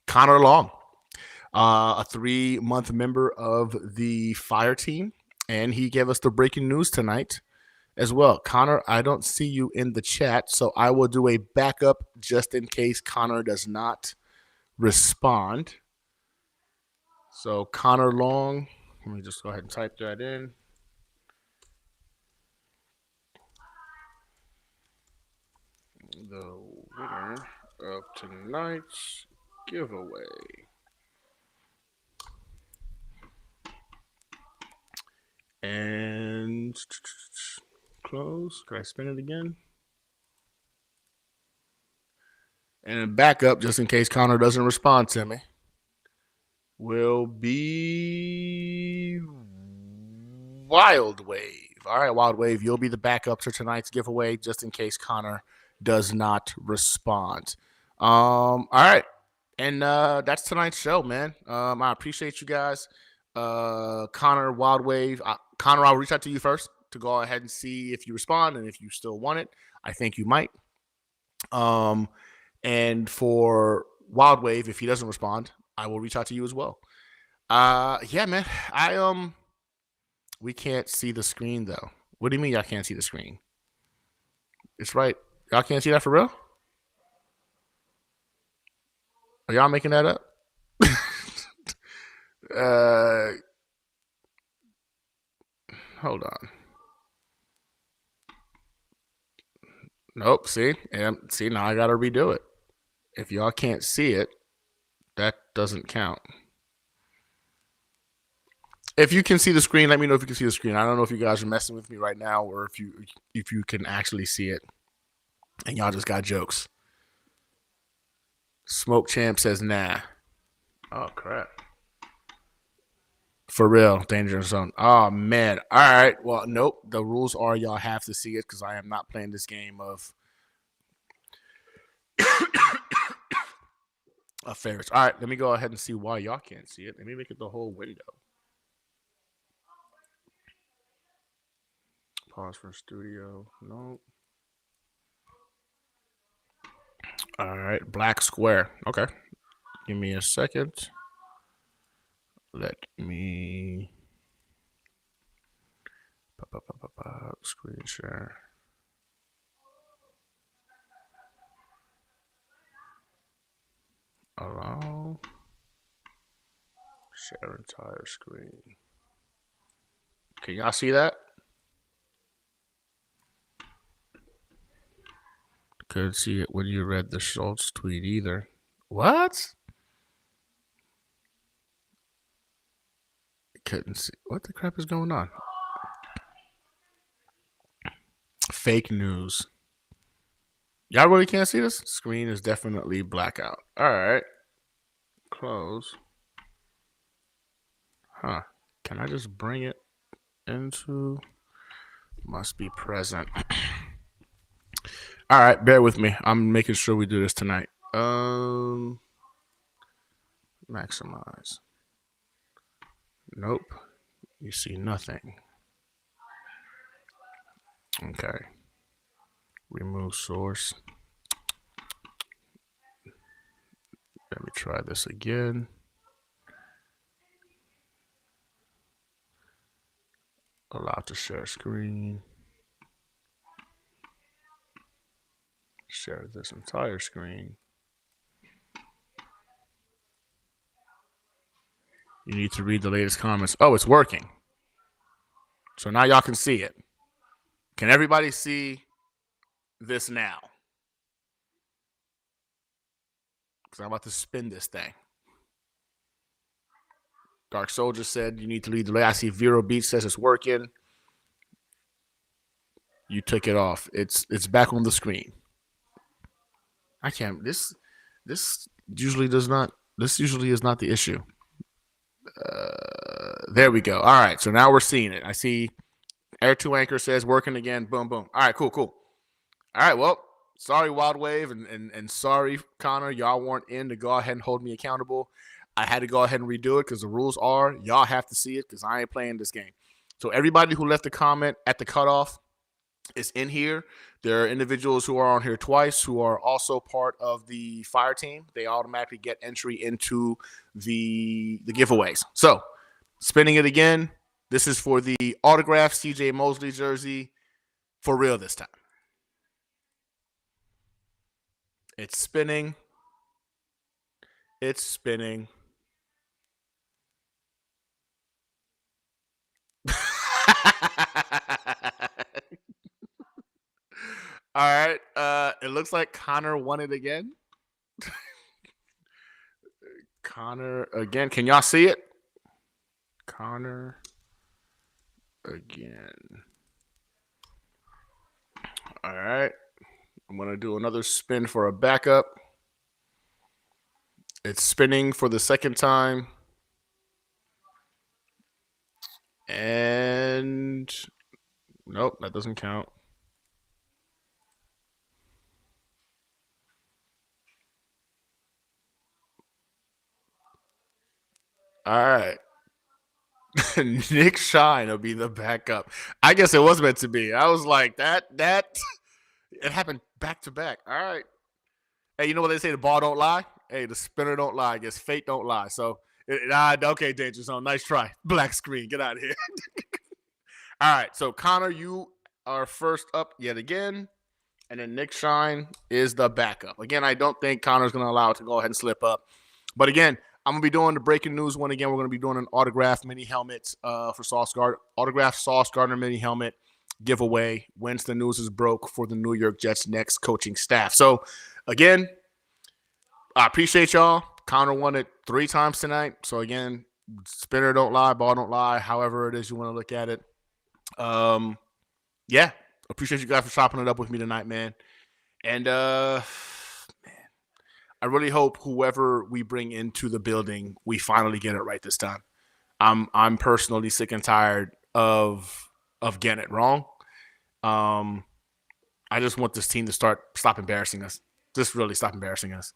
Speaker 1: Connor Long, a 3-month member of the fire team, and he gave us the breaking news tonight as well. Connor, I don't see you in the chat, so I will do a backup just in case Connor does not respond. So Connor Long, let me just go ahead and type that in. The winner of tonight's giveaway. And close. Can I spin it again? And backup, just in case Connor doesn't respond to me, will be Wild Wave. All right, Wild Wave, you'll be the backup to tonight's giveaway just in case Connor does not respond. All right. And that's tonight's show, man. I appreciate you guys. Connor, Wild Wave. Connor, I'll reach out to you first to go ahead and see if you respond and if you still want it. I think you might. And for Wild Wave, if he doesn't respond, I will reach out to you as well. Yeah, man. We can't see the screen though. What do you mean y'all can't see the screen? It's right. Y'all can't see that for real? Are y'all making that up? Hold on. Nope. See, now I gotta redo it. If y'all can't see it, that doesn't count. If you can see the screen, let me know if you can see the screen. I don't know if you guys are messing with me right now or if you can actually see it, and y'all just got jokes. Smoke Champ says nah. Oh crap. For real, Danger Zone. Oh man. All right. Well, nope. The rules are y'all have to see it because I am not playing this game of favorites. All right. Let me go ahead and see why y'all can't see it. Let me make it the whole window. Pause for studio. Nope. All right. Black square. Okay. Give me a second. Let me screen share. Allow. Share entire screen. Can y'all see that? Couldn't see it when you read the Schultz tweet either. What? Couldn't see. What the crap is going on? Fake news. Y'all really can't see this? Screen is definitely blackout. All right. Close. Huh. Can I just bring it into? Must be present. All right. Bear with me. I'm making sure we do this tonight. Maximize. Nope. You see nothing. Okay. Remove source. Let me try this again. Allow to share screen. Share this entire screen. You need to read the latest comments. Oh, it's working. So now y'all can see it. Can everybody see this now? Because I'm about to spin this thing. Dark Soldier said you need to read the latest. I see Vero Beach says it's working. You took it off. It's back on the screen. I can't. This usually does not. This usually is not the issue. There we go. All right. So now we're seeing it. I see Air 2 Anchor says working again. Boom, boom. All right, cool. All right, well, sorry, Wild Wave, and sorry, Connor. Y'all weren't in to go ahead and hold me accountable. I had to go ahead and redo it because the rules are y'all have to see it because I ain't playing this game. So everybody who left a comment at the cutoff is in here. There are individuals who are on here twice who are also part of the fire team. They automatically get entry into the giveaways. So spinning it again. This is for the autographed CJ Mosley jersey for real this time. It's spinning. It's spinning. All right. It looks like Connor won it again. Connor again. Can y'all see it? Connor again. All right. I'm going to do another spin for a backup. It's spinning for the second time. And Nope, that doesn't count. All right. Nick Shine will be the backup. I guess it was meant to be. I was like, that it happened back to back. All right. Hey, you know what they say? The ball don't lie. Hey, the spinner don't lie. I guess fate don't lie. So, okay, Danger Zone. Nice try. Black screen. Get out of here. All right. So, Connor, you are first up yet again. And then Nick Shine is the backup. Again, I don't think Connor's going to allow it to go ahead and slip up. But again, I'm going to be doing the breaking news one again. We're going to be doing an autographed mini helmet for Sauce Gardner. Autographed Sauce Gardner mini helmet giveaway once the news is broke for the New York Jets' next coaching staff. So, again, I appreciate y'all. Connor won it 3 times tonight. So, again, spinner don't lie, ball don't lie, however it is you want to look at it. Yeah. Appreciate you guys for chopping it up with me tonight, man. And, man, I really hope whoever we bring into the building, we finally get it right this time. I'm personally sick and tired of getting it wrong. I just want this team to stop embarrassing us. Just really stop embarrassing us.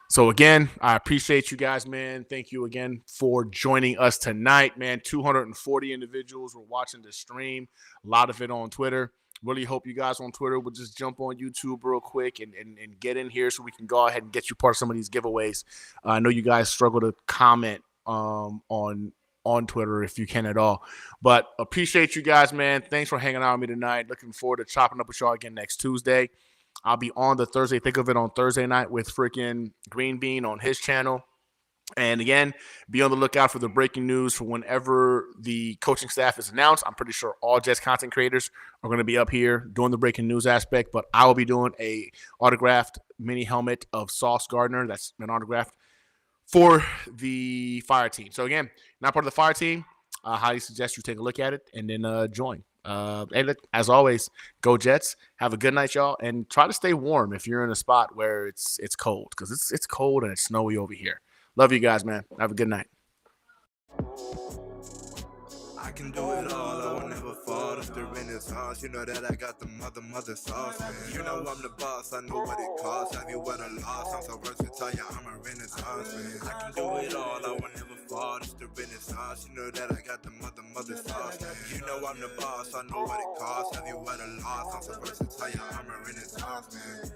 Speaker 1: So again, I appreciate you guys, man. Thank you again for joining us tonight, man. 240 individuals were watching the stream. A lot of it on Twitter. Really hope you guys on Twitter would just jump on YouTube real quick and get in here so we can go ahead and get you part of some of these giveaways. I know you guys struggle to comment on Twitter if you can at all. But appreciate you guys, man. Thanks for hanging out with me tonight. Looking forward to chopping up with y'all again next Tuesday. I'll be on the Thursday. Think of it on Thursday night with freaking Green Bean on his channel. And again, be on the lookout for the breaking news for whenever the coaching staff is announced. I'm pretty sure all Jets content creators are going to be up here doing the breaking news aspect, but I will be doing a autographed mini helmet of Sauce Gardner. That's been autographed for the fire team. So again, not part of the fire team. I highly suggest you take a look at it and then join. And look, as always, go Jets. Have a good night, y'all, and try to stay warm if you're in a spot where it's cold, because it's cold and it's snowy over here. Love you guys, man. Have a good night.
Speaker 2: I can do it all, I will never fall. It's the Renaissance, you know that I got the mother sauce, man. You know I'm the boss, I know what it costs. Have you ever lost? I'm so versatile, yeah, I'm a Renaissance, man. I can do it all, I will never fall. It's the Renaissance, you know that I got the mother sauce, man. You know I'm the boss, I know what it costs. Have you ever lost? I'm so versatile, yeah, I'm a Renaissance, man.